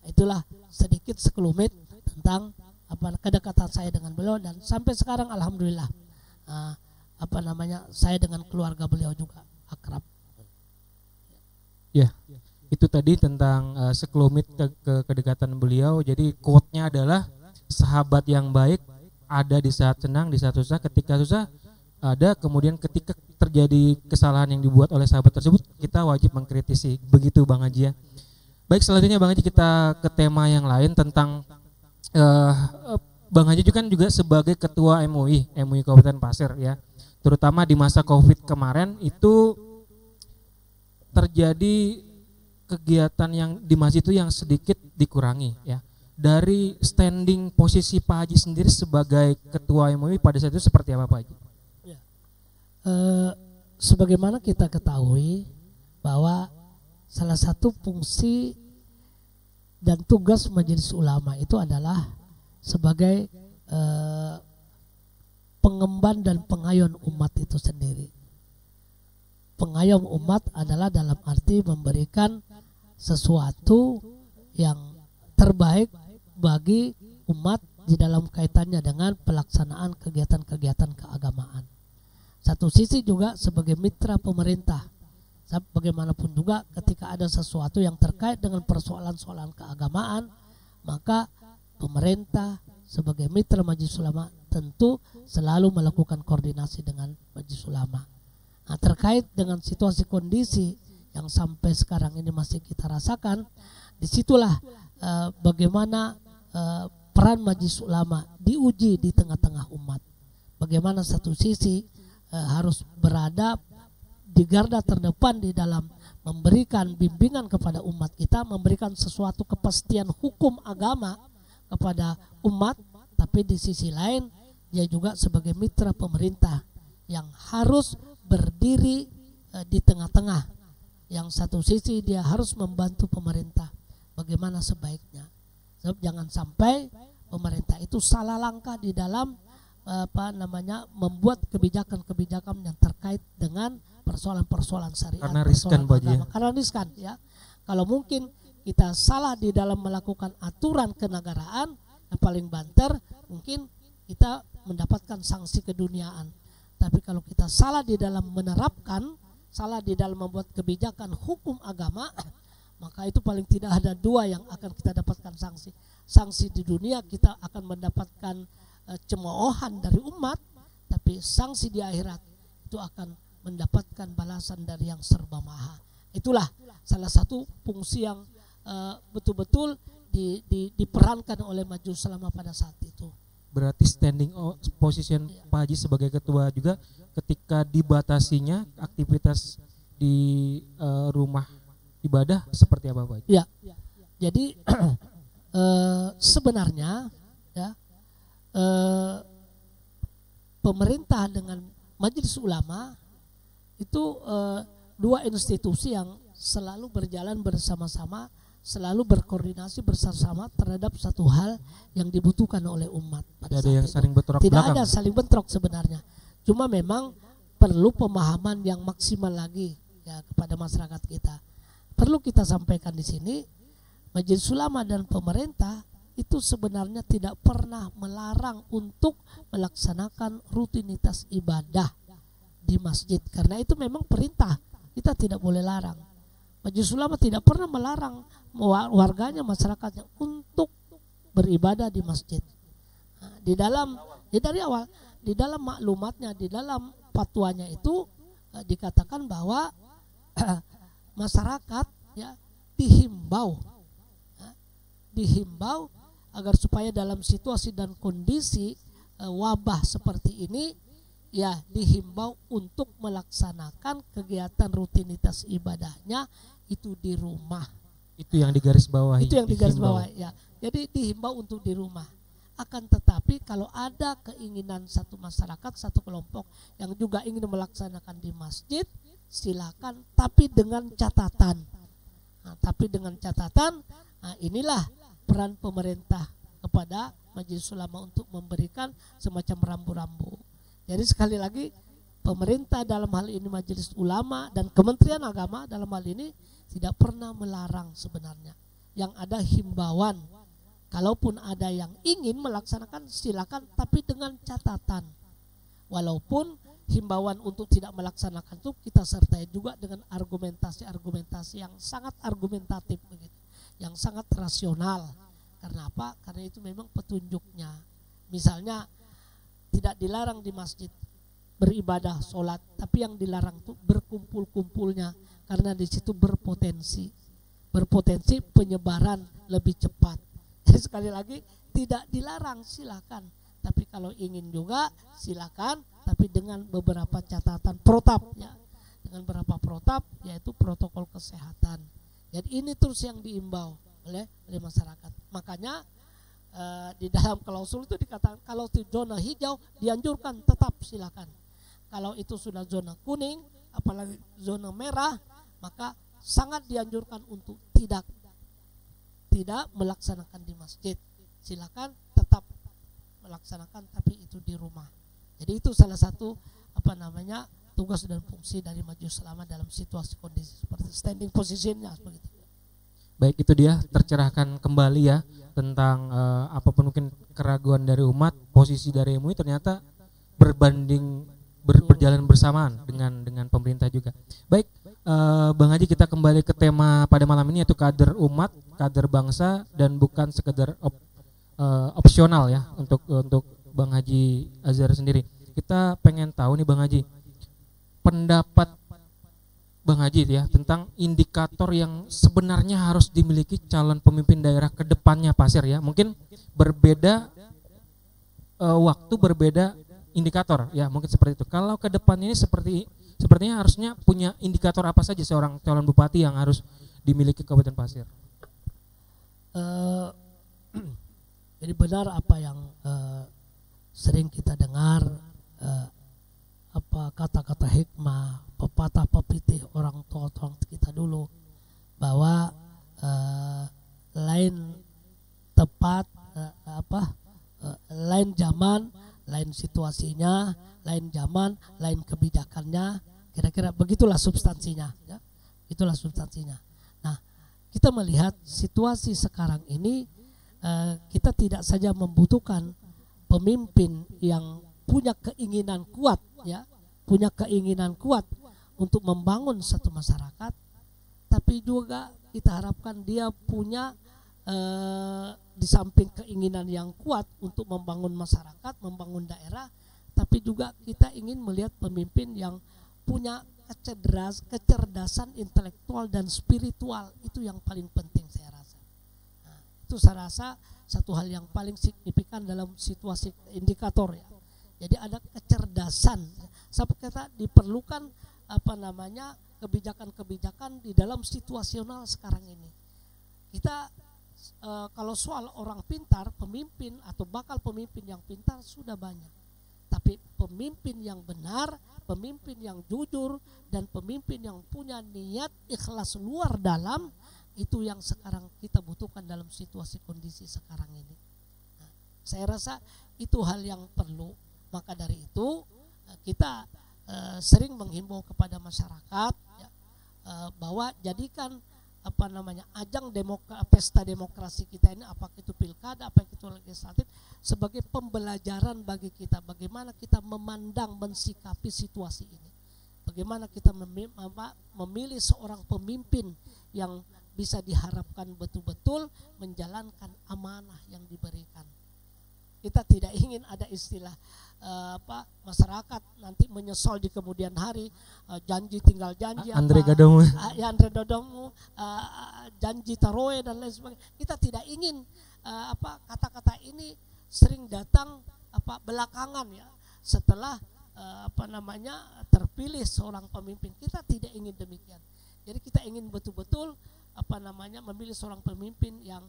Itulah sedikit sekelumit tentang kedekatan saya dengan beliau, dan sampai sekarang alhamdulillah saya dengan keluarga beliau juga akrab. Ya, itu tadi tentang sekelumit kedekatan beliau. Jadi quote-nya adalah sahabat yang baik ada di saat senang, di saat susah. Ketika susah ada, kemudian ketika terjadi kesalahan yang dibuat oleh sahabat tersebut, kita wajib mengkritisi. Begitu Bang Haji ya. Baik, selanjutnya Bang Haji kita ke tema yang lain tentang Bang Haji kan juga sebagai ketua MUI Kabupaten Pasir ya. Terutama di masa Covid kemarin itu terjadi kegiatan yang di masjid itu yang sedikit dikurangi ya. Dari standing posisi Pak Haji sendiri sebagai ketua MUI pada saat itu seperti apa Pak Haji? Ya. Sebagaimana kita ketahui bahwa salah satu fungsi dan tugas Majelis Ulama itu adalah sebagai pengemban dan pengayom umat itu sendiri. Pengayom umat adalah dalam arti memberikan sesuatu yang terbaik bagi umat di dalam kaitannya dengan pelaksanaan kegiatan-kegiatan keagamaan. Satu sisi juga sebagai mitra pemerintah. Bagaimanapun juga ketika ada sesuatu yang terkait dengan persoalan-soalan keagamaan, maka pemerintah sebagai mitra Majelis Ulama tentu selalu melakukan koordinasi dengan Majelis Ulama. Nah, terkait dengan situasi kondisi yang sampai sekarang ini masih kita rasakan, disitulah bagaimana peran Majelis Ulama diuji di tengah-tengah umat. Bagaimana satu sisi harus berada di garda terdepan di dalam memberikan bimbingan kepada umat kita, memberikan sesuatu kepastian hukum agama kepada umat, tapi di sisi lain dia juga sebagai mitra pemerintah yang harus berdiri di tengah-tengah. Yang satu sisi dia harus membantu pemerintah bagaimana sebaiknya. Sebab jangan sampai pemerintah itu salah langkah di dalam membuat kebijakan-kebijakan yang terkait dengan persoalan-persoalan syariat, karena riskan agama. Karena riskan ya. Kalau mungkin kita salah di dalam melakukan aturan kenegaraan, yang paling banter mungkin kita mendapatkan sanksi keduniaan. Tapi kalau kita salah di dalam menerapkan, salah di dalam membuat kebijakan hukum agama, maka itu paling tidak ada dua yang akan kita dapatkan sanksi. Sanksi di dunia kita akan mendapatkan cemoohan dari umat, tapi sanksi di akhirat itu akan mendapatkan balasan dari yang serba maha. Itulah salah satu fungsi yang betul-betul diperankan oleh Majelis Ulama pada saat itu. Berarti standing position Pak Haji sebagai ketua juga ketika dibatasinya aktivitas di rumah ibadah seperti apa Pak Haji? Ya, jadi sebenarnya ya pemerintah dengan Majelis Ulama itu dua institusi yang selalu berjalan bersama-sama, selalu berkoordinasi bersama-sama terhadap satu hal yang dibutuhkan oleh umat. Tidak ada yang saling bentrok belakang. Tidak ada saling bentrok sebenarnya. Cuma memang perlu pemahaman yang maksimal lagi ya kepada masyarakat kita. Perlu kita sampaikan di sini, Majelis Ulama dan pemerintah itu sebenarnya tidak pernah melarang untuk melaksanakan rutinitas ibadah di masjid, karena itu memang perintah, kita tidak boleh larang. Majelis Ulama tidak pernah melarang warganya, masyarakatnya untuk beribadah di masjid. Nah, dari awal di dalam maklumatnya, di dalam fatwanya itu dikatakan bahwa masyarakat ya dihimbau agar supaya dalam situasi dan kondisi wabah seperti ini ya dihimbau untuk melaksanakan kegiatan rutinitas ibadahnya itu di rumah. Itu yang digarisbawahi. Itu yang digarisbawahi ya. Jadi dihimbau untuk di rumah. Akan tetapi kalau ada keinginan satu masyarakat, satu kelompok yang juga ingin melaksanakan di masjid, silakan, tapi dengan catatan. Inilah peran pemerintah kepada Majelis Ulama untuk memberikan semacam rambu-rambu. Jadi sekali lagi, pemerintah dalam hal ini Majelis Ulama dan Kementerian Agama dalam hal ini tidak pernah melarang sebenarnya. Yang ada himbauan. Kalaupun ada yang ingin melaksanakan silakan, tapi dengan catatan. Walaupun himbauan untuk tidak melaksanakan itu kita sertai juga dengan argumentasi-argumentasi yang sangat argumentatif begitu, yang sangat rasional. Karena apa? Karena itu memang petunjuknya. Misalnya tidak dilarang di masjid beribadah, sholat, tapi yang dilarang itu berkumpul-kumpulnya, karena di situ berpotensi penyebaran lebih cepat. Jadi sekali lagi tidak dilarang, silakan. Tapi kalau ingin juga silakan, tapi dengan beberapa catatan protap ya. Dengan beberapa protap, yaitu protokol kesehatan. Jadi ini terus yang diimbau oleh masyarakat. Makanya di dalam klausul itu dikatakan kalau itu zona hijau dianjurkan tetap silakan. Kalau itu sudah zona kuning, apalagi zona merah, maka sangat dianjurkan untuk tidak melaksanakan di masjid. Silakan tetap melaksanakan, tapi itu di rumah. Jadi itu salah satu tugas dan fungsi dari Majelis Ulama dalam situasi kondisi seperti standing positionnya begitu. Baik, itu dia tercerahkan kembali ya tentang apapun mungkin keraguan dari umat, posisi dari MUI ternyata berjalan bersamaan dengan pemerintah juga. Baik, Bang Haji, kita kembali ke tema pada malam ini, yaitu kader umat, kader bangsa, dan bukan sekedar opsional ya untuk Bang Haji Azhar sendiri. Kita pengen tahu nih Bang Haji, pendapat Bang Haji ya tentang indikator yang sebenarnya harus dimiliki calon pemimpin daerah ke depannya Pak Sir ya. Mungkin berbeda waktu, berbeda indikator ya, mungkin seperti itu. Kalau ke depan ini sepertinya harusnya punya indikator apa saja seorang calon bupati yang harus dimiliki Kabupaten Pasir? Jadi benar apa yang sering kita dengar, kata-kata hikmah, pepatah pepitih orang tua kita dulu, bahwa lain tepat, lain zaman, lain situasinya, lain zaman, lain kebijakannya, kira-kira begitulah substansinya ya. Itulah substansinya. Nah, kita melihat situasi sekarang ini, kita tidak saja membutuhkan pemimpin yang punya keinginan kuat ya, punya keinginan kuat untuk membangun satu masyarakat, tapi juga kita harapkan dia punya di samping keinginan yang kuat untuk membangun masyarakat, membangun daerah, tapi juga kita ingin melihat pemimpin yang punya kecerdasan intelektual dan spiritual. Itu yang paling penting saya rasa. Nah, itu saya rasa satu hal yang paling signifikan dalam situasi indikator ya. Jadi ada kecerdasan. Sampai kita diperlukan kebijakan-kebijakan di dalam situasional sekarang ini. Kita kalau soal orang pintar, pemimpin atau bakal pemimpin yang pintar sudah banyak. Tapi pemimpin yang benar, pemimpin yang jujur, dan pemimpin yang punya niat ikhlas luar dalam, itu yang sekarang kita butuhkan dalam situasi kondisi sekarang ini. Nah, saya rasa itu hal yang perlu. Maka dari itu kita sering menghimbau kepada masyarakat ya, bahwa jadikan ajang pesta demokrasi kita ini, apakah itu pilkada, apakah itu legislatif, sebagai pembelajaran bagi kita bagaimana kita memandang, mensikapi situasi ini, bagaimana kita memilih seorang pemimpin yang bisa diharapkan betul-betul menjalankan amanah yang diberikan. Kita tidak ingin ada istilah masyarakat nanti menyesal di kemudian hari, janji tinggal janji, Andre Dodomu, janji taroe dan lain sebagainya. Kita tidak ingin kata-kata ini sering datang belakangan ya, setelah terpilih seorang pemimpin. Kita tidak ingin demikian. Jadi kita ingin betul-betul memilih seorang pemimpin yang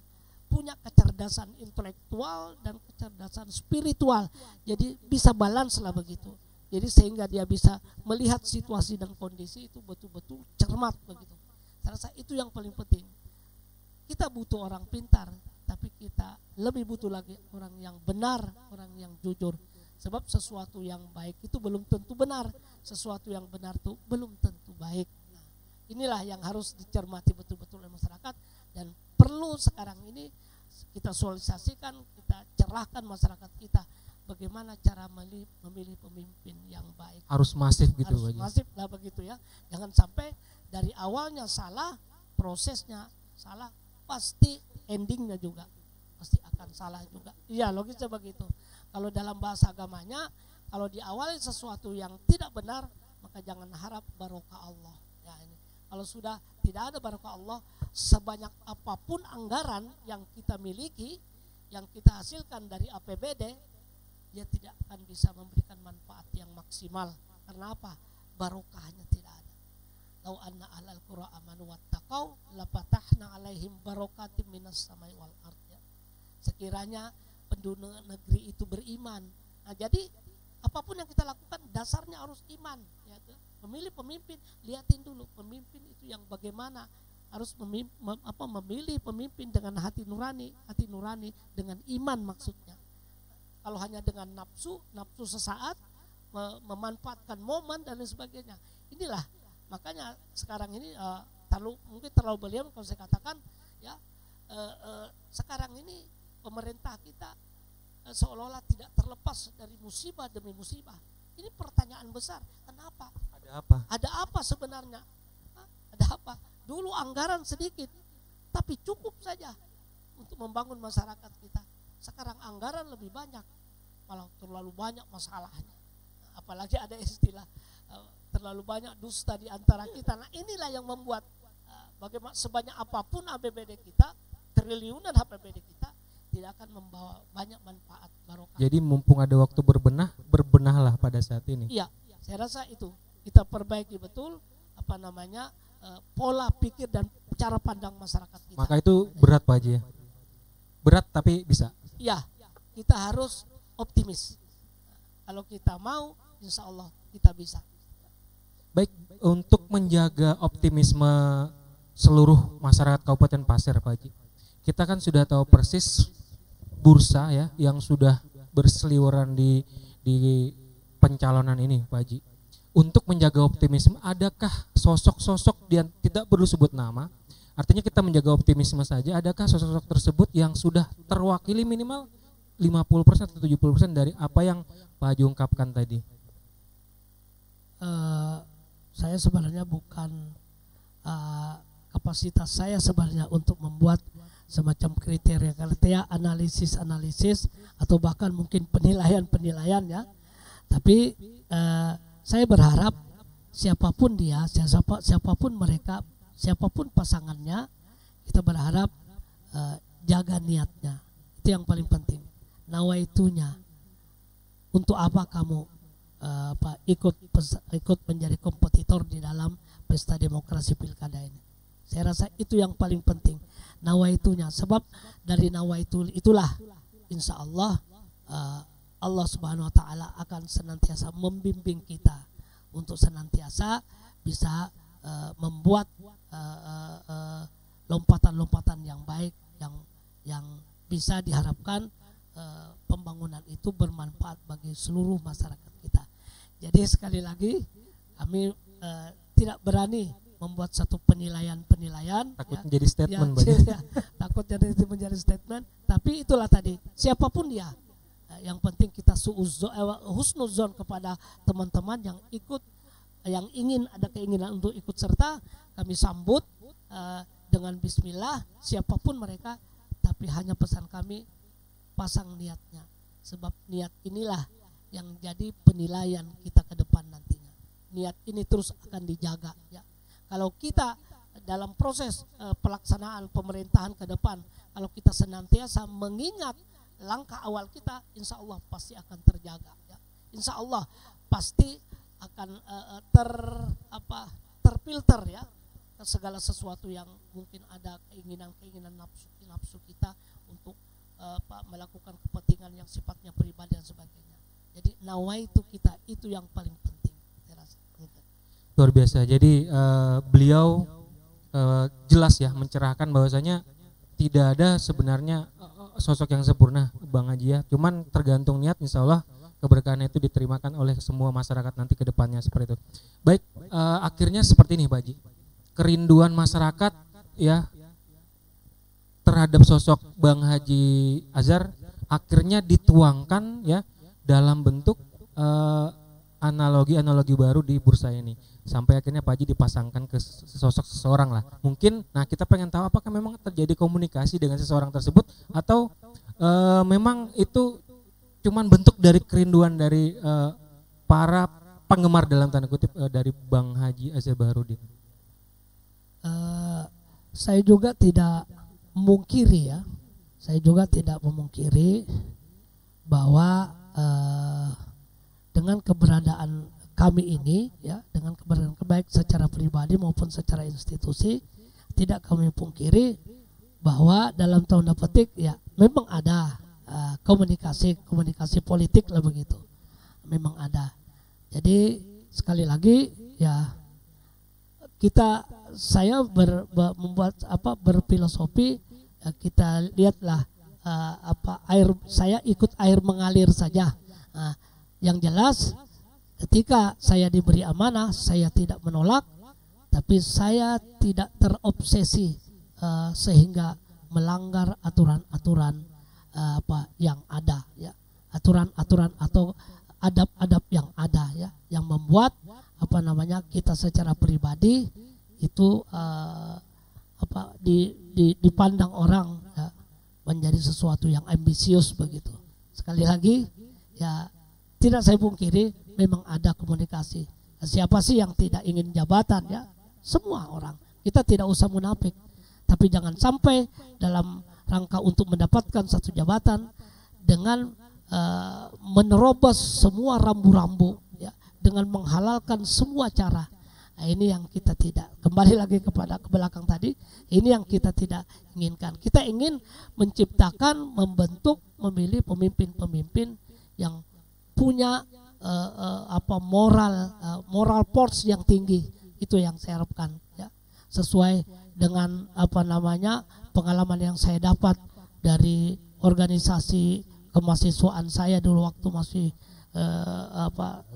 punya kecerdasan intelektual dan kecerdasan spiritual. Jadi bisa balance lah begitu. Jadi sehingga dia bisa melihat situasi dan kondisi itu betul-betul cermat begitu. Saya rasa itu yang paling penting. Kita butuh orang pintar, tapi kita lebih butuh lagi orang yang benar, orang yang jujur. Sebab sesuatu yang baik itu belum tentu benar, sesuatu yang benar itu belum tentu baik. Nah, inilah yang harus dicermati betul-betul oleh masyarakat, dan perlu sekarang ini kita sosialisasikan, kita cerahkan masyarakat kita bagaimana cara memilih pemimpin yang baik. Harus masif gitu, harus masif lah begitu ya. Jangan sampai dari awalnya salah, prosesnya salah, pasti endingnya juga pasti akan salah juga. Iya, logisnya begitu. Kalau dalam bahasa agamanya, kalau diawali sesuatu yang tidak benar, maka jangan harap barokah Allah. Ya, ini. Kalau sudah tidak ada barokah Allah, sebanyak apapun anggaran yang kita miliki, yang kita hasilkan dari APBD, dia tidak akan bisa memberikan manfaat yang maksimal. Karena apa? Barokahnya tidak ada. Lau anna ahlal qura amanu wattaqau lafatahna alaihim barakatim minas samai wal ardh. Sekiranya penduduk negeri itu beriman. Nah, jadi apapun yang kita lakukan dasarnya harus iman. Ya, memilih pemimpin, lihatin dulu pemimpin itu yang bagaimana. Harus memilih pemimpin dengan hati nurani dengan iman maksudnya. Kalau hanya dengan nafsu sesaat, memanfaatkan momen dan lain sebagainya. Inilah makanya sekarang ini mungkin terlalu berlebihan kalau saya katakan ya, sekarang ini pemerintah kita seolah-olah tidak terlepas dari musibah demi musibah. Ini pertanyaan besar. Kenapa? Ada apa? Ada apa sebenarnya? Ada apa? Dulu anggaran sedikit, tapi cukup saja untuk membangun masyarakat kita. Sekarang anggaran lebih banyak, malah terlalu banyak masalahnya. Apalagi ada istilah terlalu banyak dusta di antara kita. Nah, inilah yang membuat bagaimana sebanyak apapun APBD kita, triliunan APBD kita, tidak akan membawa banyak manfaat barokah. Jadi mumpung ada waktu berbenahlah pada saat ini. Iya, saya rasa itu kita perbaiki betul pola pikir dan cara pandang masyarakat kita. Maka itu berat Pak Haji ya. Berat tapi bisa. Iya, kita harus optimis. Kalau kita mau, insya Allah kita bisa. Baik, untuk menjaga optimisme seluruh masyarakat Kabupaten Pasir Pak Haji, kita kan sudah tahu persis bursa ya yang sudah berseliweran di pencalonan ini Pak Haji. Untuk menjaga optimisme, adakah sosok-sosok yang tidak perlu sebut nama, artinya kita menjaga optimisme saja, adakah sosok-sosok tersebut yang sudah terwakili minimal 50% atau 70% dari apa yang Pak Haji ungkapkan tadi? Saya sebenarnya bukan kapasitas saya sebenarnya untuk membuat semacam kriteria analisis atau bahkan mungkin penilaian ya. Tapi saya berharap siapapun dia, siapapun mereka, siapapun pasangannya, kita berharap jaga niatnya. Itu yang paling penting. Nawaitunya. Untuk apa kamu ikut menjadi kompetitor di dalam pesta demokrasi pilkada ini? Saya rasa itu yang paling penting. Nawaitunya. Sebab dari nawaitu itulah insya Allah Allah Subhanahu wa Ta'ala akan senantiasa membimbing kita untuk senantiasa bisa membuat lompatan-lompatan yang baik yang bisa diharapkan pembangunan itu bermanfaat bagi seluruh masyarakat kita. Jadi sekali lagi kami tidak berani membuat satu penilaian takut ya, menjadi statement ya, takut menjadi statement. Tapi itulah tadi, siapapun dia, yang penting kita husnuzon kepada teman-teman yang ikut, yang ingin ada keinginan untuk ikut serta, kami sambut dengan bismillah siapapun mereka. Tapi hanya pesan kami, pasang niatnya, sebab niat inilah yang jadi penilaian kita ke depan nantinya. Niat ini terus akan dijaga ya. Kalau kita dalam proses pelaksanaan pemerintahan ke depan, kalau kita senantiasa mengingat langkah awal kita, insya Allah pasti akan terjaga ya. Insya Allah pasti akan terfilter ya segala sesuatu yang mungkin ada keinginan nafsu kita untuk melakukan kepentingan yang sifatnya pribadi dan sebagainya. Jadi nawaitu kita itu yang paling penting, saya rasa. Luar biasa. Jadi beliau jelas ya mencerahkan bahwasanya tidak ada sebenarnya sosok yang sempurna, Bang Haji ya. Cuman tergantung niat, insya Allah keberkahan itu diterimakan oleh semua masyarakat nanti ke depannya seperti itu. Baik, akhirnya seperti ini Pak Haji. Kerinduan masyarakat ya terhadap sosok Bang Haji Azhar akhirnya dituangkan ya dalam bentuk analogi baru di bursa ini, sampai akhirnya Pak Haji dipasangkan ke sosok seseorang lah. Mungkin, nah kita pengen tahu apakah memang terjadi komunikasi dengan seseorang tersebut atau memang itu cuman bentuk dari kerinduan dari para penggemar dalam tanda kutip dari Bang Haji Azhar Baharudin. Saya juga tidak memungkiri ya, bahwa dengan keberadaan kami ini ya, dengan keberadaan baik secara pribadi maupun secara institusi, tidak kami pungkiri bahwa dalam tanda petik ya memang ada komunikasi politik lah begitu, memang ada. Jadi sekali lagi ya saya berfilosofi ya, kita lihatlah saya ikut air mengalir saja. Yang jelas ketika saya diberi amanah, saya tidak menolak, tapi saya tidak terobsesi sehingga melanggar aturan-aturan yang ada ya, aturan-aturan atau adab-adab yang ada ya, yang membuat kita secara pribadi itu dipandang orang ya, menjadi sesuatu yang ambisius begitu. Sekali lagi ya, tidak saya pungkiri memang ada komunikasi. Siapa sih yang tidak ingin jabatan ya? Semua orang. Kita tidak usah munafik. Tapi jangan sampai dalam rangka untuk mendapatkan satu jabatan dengan menerobos semua rambu-rambu ya, dengan menghalalkan semua cara. Nah, ini yang kita tidak, kembali lagi kepada ke belakang tadi, ini yang kita tidak inginkan. Kita ingin menciptakan, membentuk, memilih pemimpin-pemimpin yang punya moral force yang tinggi. Itu yang saya harapkan ya, sesuai dengan pengalaman yang saya dapat dari organisasi kemahasiswaan saya dulu waktu masih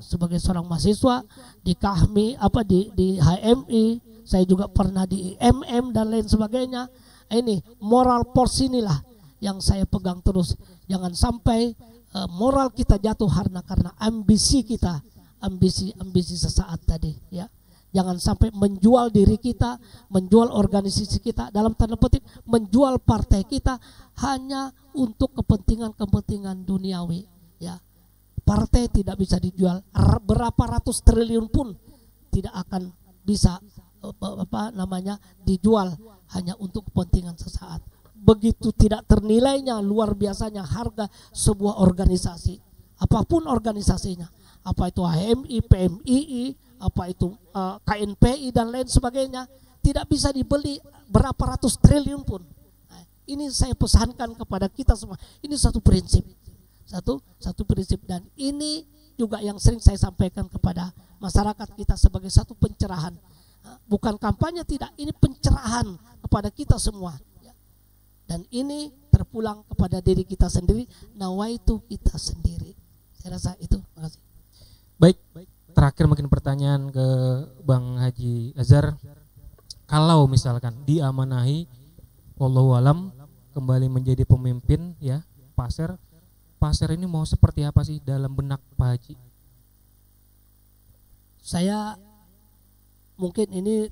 sebagai seorang mahasiswa di KAHMI, di HMI, saya juga pernah di IMM dan lain sebagainya. Ini moral force inilah yang saya pegang terus. Jangan sampai moral kita jatuh karena ambisi kita, ambisi sesaat tadi ya. Jangan sampai menjual diri kita, menjual organisasi kita, dalam tanda petik menjual partai kita hanya untuk kepentingan duniawi ya. Partai tidak bisa dijual, berapa ratus triliun pun tidak akan bisa dijual hanya untuk kepentingan sesaat. Begitu tidak ternilainya luar biasanya harga sebuah organisasi, apapun organisasinya, apa itu HMI, PMII, apa itu KNPI dan lain sebagainya, tidak bisa dibeli berapa ratus triliun pun. Nah, ini saya pesankan kepada kita semua. Ini satu prinsip, satu prinsip, dan ini juga yang sering saya sampaikan kepada masyarakat kita sebagai satu pencerahan. Bukan kampanye, tidak, ini pencerahan kepada kita semua. Dan ini terpulang kepada diri kita sendiri, nawaitu kita sendiri. Saya rasa itu. Terima kasih. Baik, terakhir mungkin pertanyaan ke Bang Haji Azhar. Kalau misalkan diamanahi, wallahu alam, kembali menjadi pemimpin ya, Pasir ini mau seperti apa sih dalam benak Pak Haji? Saya mungkin ini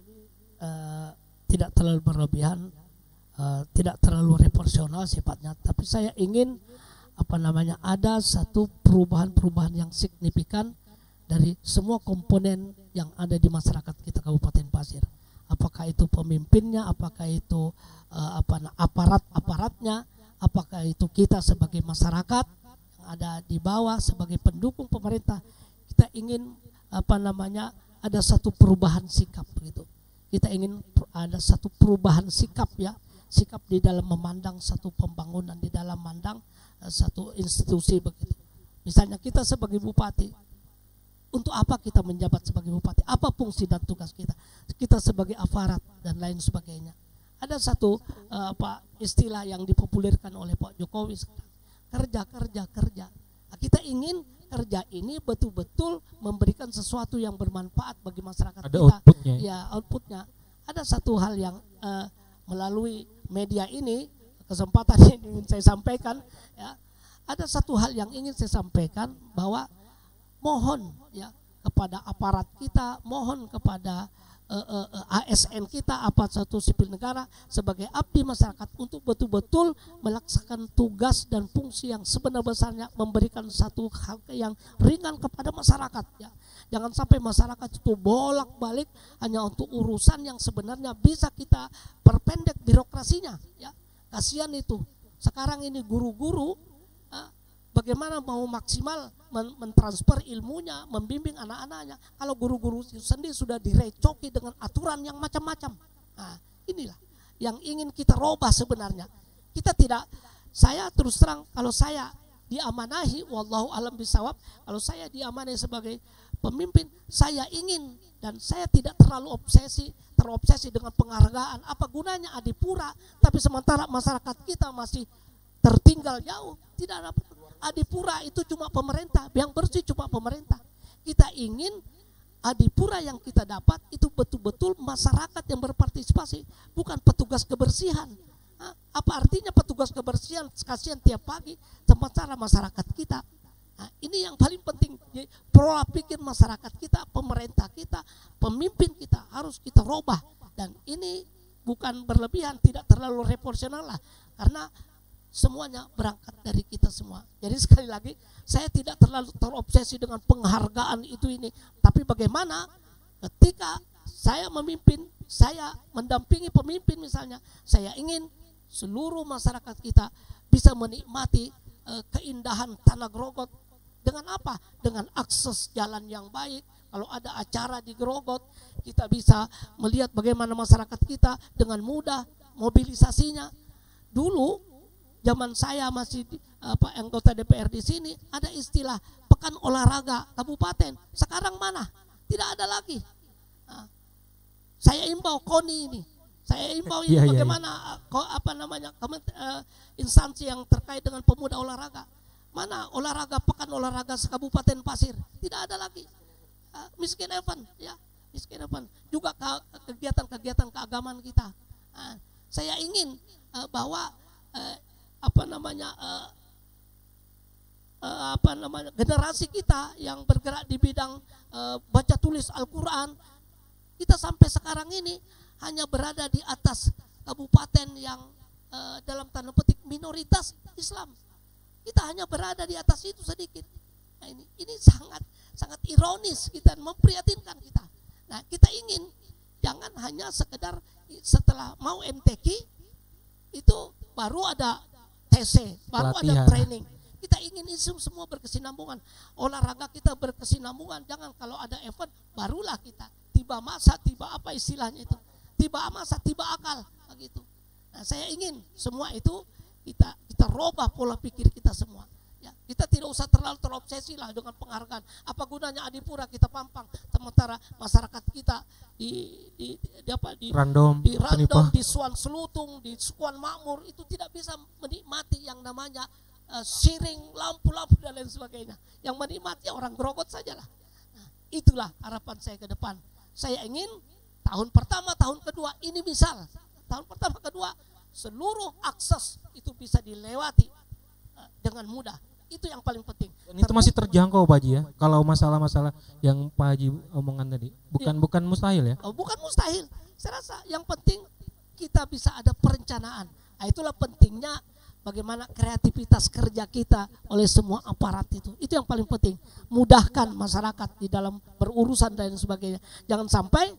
tidak terlalu berlebihan, tidak terlalu revolusional sifatnya, tapi saya ingin ada satu perubahan yang signifikan dari semua komponen yang ada di masyarakat kita Kabupaten Pasir. Apakah itu pemimpinnya, apakah itu aparatnya, apakah itu kita sebagai masyarakat yang ada di bawah sebagai pendukung pemerintah. kita ingin ada satu perubahan sikap gitu. Kita ingin ada satu perubahan sikap ya, sikap di dalam memandang satu pembangunan, di dalam memandang satu institusi begitu. Misalnya kita sebagai bupati, untuk apa kita menjabat sebagai bupati? Apa fungsi dan tugas kita? Kita sebagai aparat dan lain sebagainya. Ada satu istilah yang dipopulerkan oleh Pak Jokowi sekarang, kerja. Nah, kita ingin kerja ini betul-betul memberikan sesuatu yang bermanfaat bagi masyarakat ada kita. Outputnya. Ya, outputnya. Ada satu hal yang melalui media ini, kesempatan ini ingin saya sampaikan ya. Ada satu hal yang ingin saya sampaikan, bahwa mohon ya kepada aparat kita, mohon kepada ASN kita, aparatur sipil negara sebagai abdi masyarakat, untuk betul-betul melaksanakan tugas dan fungsi yang sebenar-benarnya, memberikan satu hal yang ringan kepada masyarakat ya. Jangan sampai masyarakat itu bolak-balik hanya untuk urusan yang sebenarnya bisa kita perpendek birokrasinya ya. Kasihan itu. Sekarang ini guru-guru bagaimana mau maksimal mentransfer ilmunya, membimbing anak-anaknya, kalau guru-guru sendiri sudah direcoki dengan aturan yang macam-macam. Nah, inilah yang ingin kita robah sebenarnya. Kita tidak, saya terus terang, kalau saya diamanahi, wallahu alam bisawab, kalau saya diamanahi sebagai pemimpin, saya ingin, dan saya tidak terlalu terobsesi dengan penghargaan. Apa gunanya Adipura, tapi sementara masyarakat kita masih tertinggal jauh. Tidak ada. Adipura itu cuma pemerintah, yang bersih cuma pemerintah. Kita ingin Adipura yang kita dapat itu betul-betul masyarakat yang berpartisipasi, bukan petugas kebersihan. Apa artinya petugas kebersihan kasihan tiap pagi sementara masyarakat kita? Nah, ini yang paling penting. Pola pikir masyarakat kita, pemerintah kita, pemimpin kita harus kita robah. Dan ini bukan berlebihan, tidak terlalu revolusioner lah, karena semuanya berangkat dari kita semua. Jadi sekali lagi, saya tidak terlalu terobsesi dengan penghargaan itu ini, tapi bagaimana ketika saya memimpin, saya mendampingi pemimpin misalnya, saya ingin seluruh masyarakat kita bisa menikmati keindahan Tanah Grogot. Dengan apa? Dengan akses jalan yang baik. Kalau ada acara di Grogot, kita bisa melihat bagaimana masyarakat kita dengan mudah mobilisasinya. Dulu zaman saya masih anggota DPR di sini, ada istilah pekan olahraga kabupaten. Sekarang mana? Tidak ada lagi. Nah, saya imbau KONI ini. Saya imbau ini bagaimana instansi yang terkait dengan pemuda olahraga. Mana olahraga pekan olahraga Kabupaten Pasir? Tidak ada lagi. Miskin event ya, miskin event. Juga kegiatan-kegiatan keagamaan kita. Nah, saya ingin bahwa generasi kita yang bergerak di bidang baca tulis Al-Quran, kita sampai sekarang ini hanya berada di atas kabupaten yang dalam tanda petik minoritas Islam. Kita hanya berada di atas itu sedikit. Nah, ini sangat ironis kita, memprihatinkan kita. Nah, kita ingin jangan hanya sekedar setelah mau MTQ itu baru ada TC, baru ada training. Kita ingin isu semua berkesinambungan. Olahraga kita berkesinambungan. Jangan kalau ada event barulah kita tiba masa, tiba apa istilahnya itu, tiba masa, tiba akal begitu. Nah, saya ingin semua itu kita robah pola pikir kita semua. Ya, kita tidak usah terlalu terobsesi lah dengan penghargaan. Apa gunanya Adipura kita pampang, sementara masyarakat kita di Random, di Suan Selutung, di Suan Makmur itu tidak bisa menikmati yang namanya siring, lampu-lampu dan lain sebagainya. Yang menikmati orang Grogot sajalah. Nah, itulah harapan saya ke depan. Saya ingin tahun pertama, tahun kedua ini misal, tahun pertama kedua seluruh akses itu bisa dilewati dengan mudah. Itu yang paling penting. Dan itu masih terjangkau Pak Haji ya. Kalau masalah-masalah yang Pak Haji omongan tadi, bukan mustahil ya? Oh, bukan mustahil. Saya rasa yang penting kita bisa ada perencanaan. Nah, itulah pentingnya bagaimana kreativitas kerja kita oleh semua aparat itu. Itu yang paling penting. Mudahkan masyarakat di dalam berurusan dan sebagainya. Jangan sampai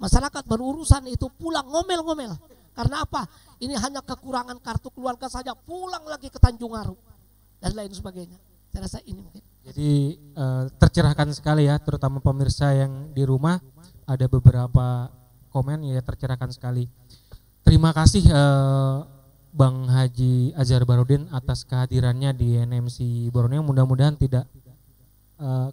masyarakat berurusan itu pulang ngomel-ngomel. Karena apa? Ini hanya kekurangan kartu keluarga saja, pulang lagi ke Tanjung Aru dan lain sebagainya. Saya rasa ini mungkin. Jadi tercerahkan sekali ya, terutama pemirsa yang di rumah, ada beberapa komen ya tercerahkan sekali. Terima kasih Bang Haji Azhar Barudin atas kehadirannya di NMC Borneo. Mudah-mudahan tidak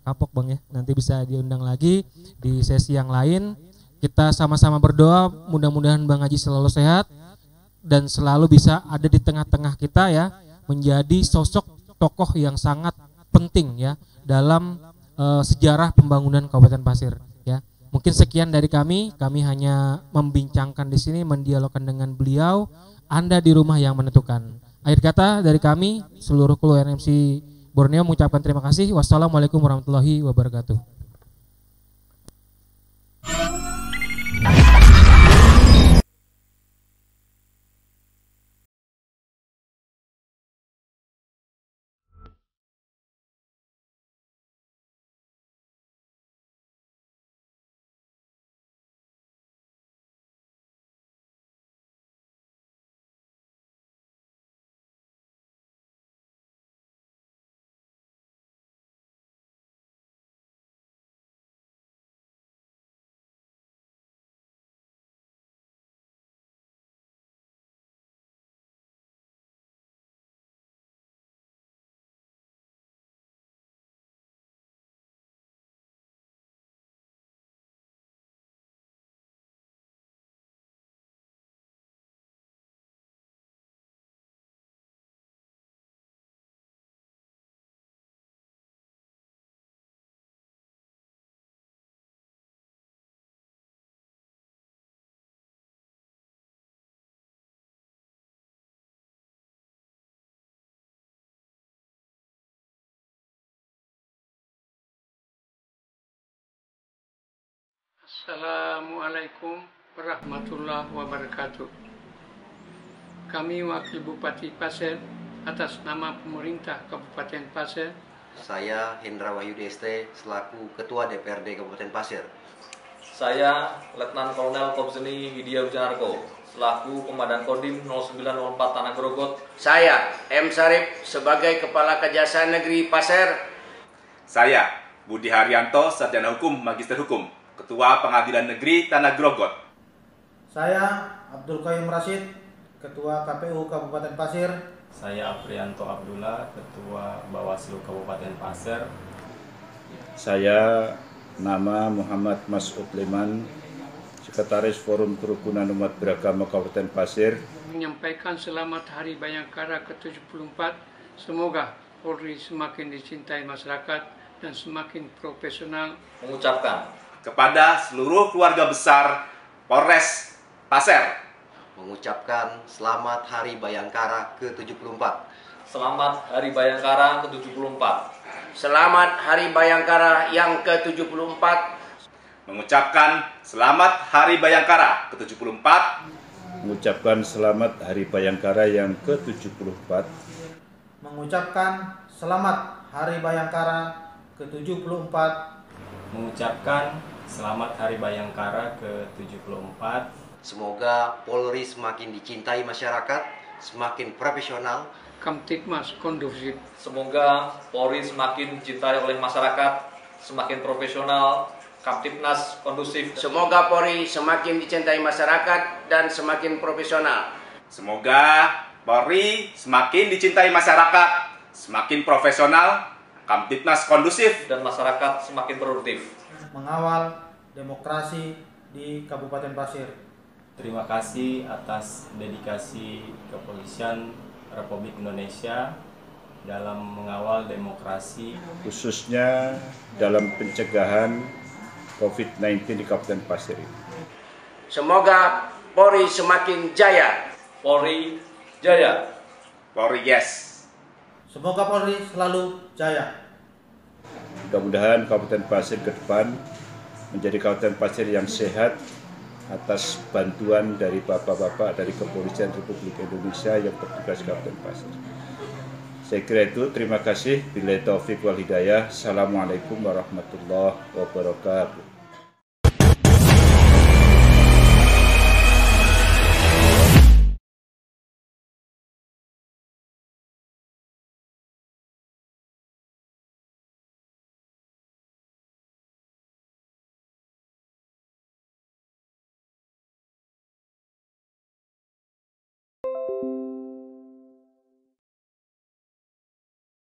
kapok Bang ya, nanti bisa diundang lagi di sesi yang lain. Kita sama-sama berdoa mudah-mudahan Bang Haji selalu sehat dan selalu bisa ada di tengah-tengah kita ya, menjadi sosok tokoh yang sangat penting ya dalam sejarah pembangunan Kabupaten Pasir ya. Mungkin sekian dari kami hanya membincangkan di sini, mendialogkan dengan beliau. Anda di rumah yang menentukan. Akhir kata dari kami seluruh kru NMC Borneo mengucapkan terima kasih. Wassalamualaikum warahmatullahi wabarakatuh. Assalamualaikum warahmatullahi wabarakatuh. Kami Wakil Bupati Pasir atas nama pemerintah Kabupaten Pasir. Saya Hendra Wahyudi ST selaku Ketua DPRD Kabupaten Pasir. Saya Letnan Kolonel Komseni Widya Wijanarko selaku Komandan Kodim 0904 Tanah Grogot. Saya M. Sarip sebagai Kepala Kejaksaan Negeri Pasir. Saya Budi Haryanto, Sarjana Hukum, Magister Hukum, Ketua Pengadilan Negeri Tanah Grogot. Saya Abdul Qayyum Rashid, Ketua KPU Kabupaten Pasir. Saya Aprianto Abdullah, Ketua Bawaslu Kabupaten Pasir. Saya nama Muhammad Mas'ud Liman, Sekretaris Forum Kerukunan Umat Beragama Kabupaten Pasir. Menyampaikan selamat Hari Bayangkara ke-74. Semoga Polri semakin dicintai masyarakat dan semakin profesional. Mengucapkan kepada seluruh keluarga besar Polres Pasir. Mengucapkan selamat Hari Bayangkara ke-74. Selamat Hari Bayangkara ke-74. Selamat Hari Bayangkara yang ke-74. Mengucapkan selamat Hari Bayangkara ke-74. Mengucapkan selamat Hari Bayangkara yang ke-74. Mengucapkan selamat Hari Bayangkara ke-74. Mengucapkan selamat Hari Bayangkara ke-74. Semoga Polri semakin dicintai masyarakat, semakin profesional. Kamtibmas kondusif. Semoga Polri semakin dicintai oleh masyarakat, semakin profesional. Kamtibnas kondusif. Semoga Polri semakin dicintai masyarakat dan semakin profesional. Semoga Polri semakin dicintai masyarakat, semakin profesional. Kamtibnas kondusif dan masyarakat semakin produktif. Mengawal demokrasi di Kabupaten Pasir. Terima kasih atas dedikasi kepolisian Republik Indonesia dalam mengawal demokrasi, khususnya dalam pencegahan COVID-19 di Kabupaten Pasir ini. Semoga Polri semakin jaya. Polri jaya. Polri yes. Semoga Polri selalu jaya. Mudah-mudahan Kabupaten Pasir ke depan menjadi Kabupaten Pasir yang sehat atas bantuan dari bapak-bapak dari Kepolisian Republik Indonesia yang bertugas di Kabupaten Pasir. Saya kira itu, terima kasih. Billahi taufiq wal hidayah. Assalamualaikum warahmatullahi wabarakatuh.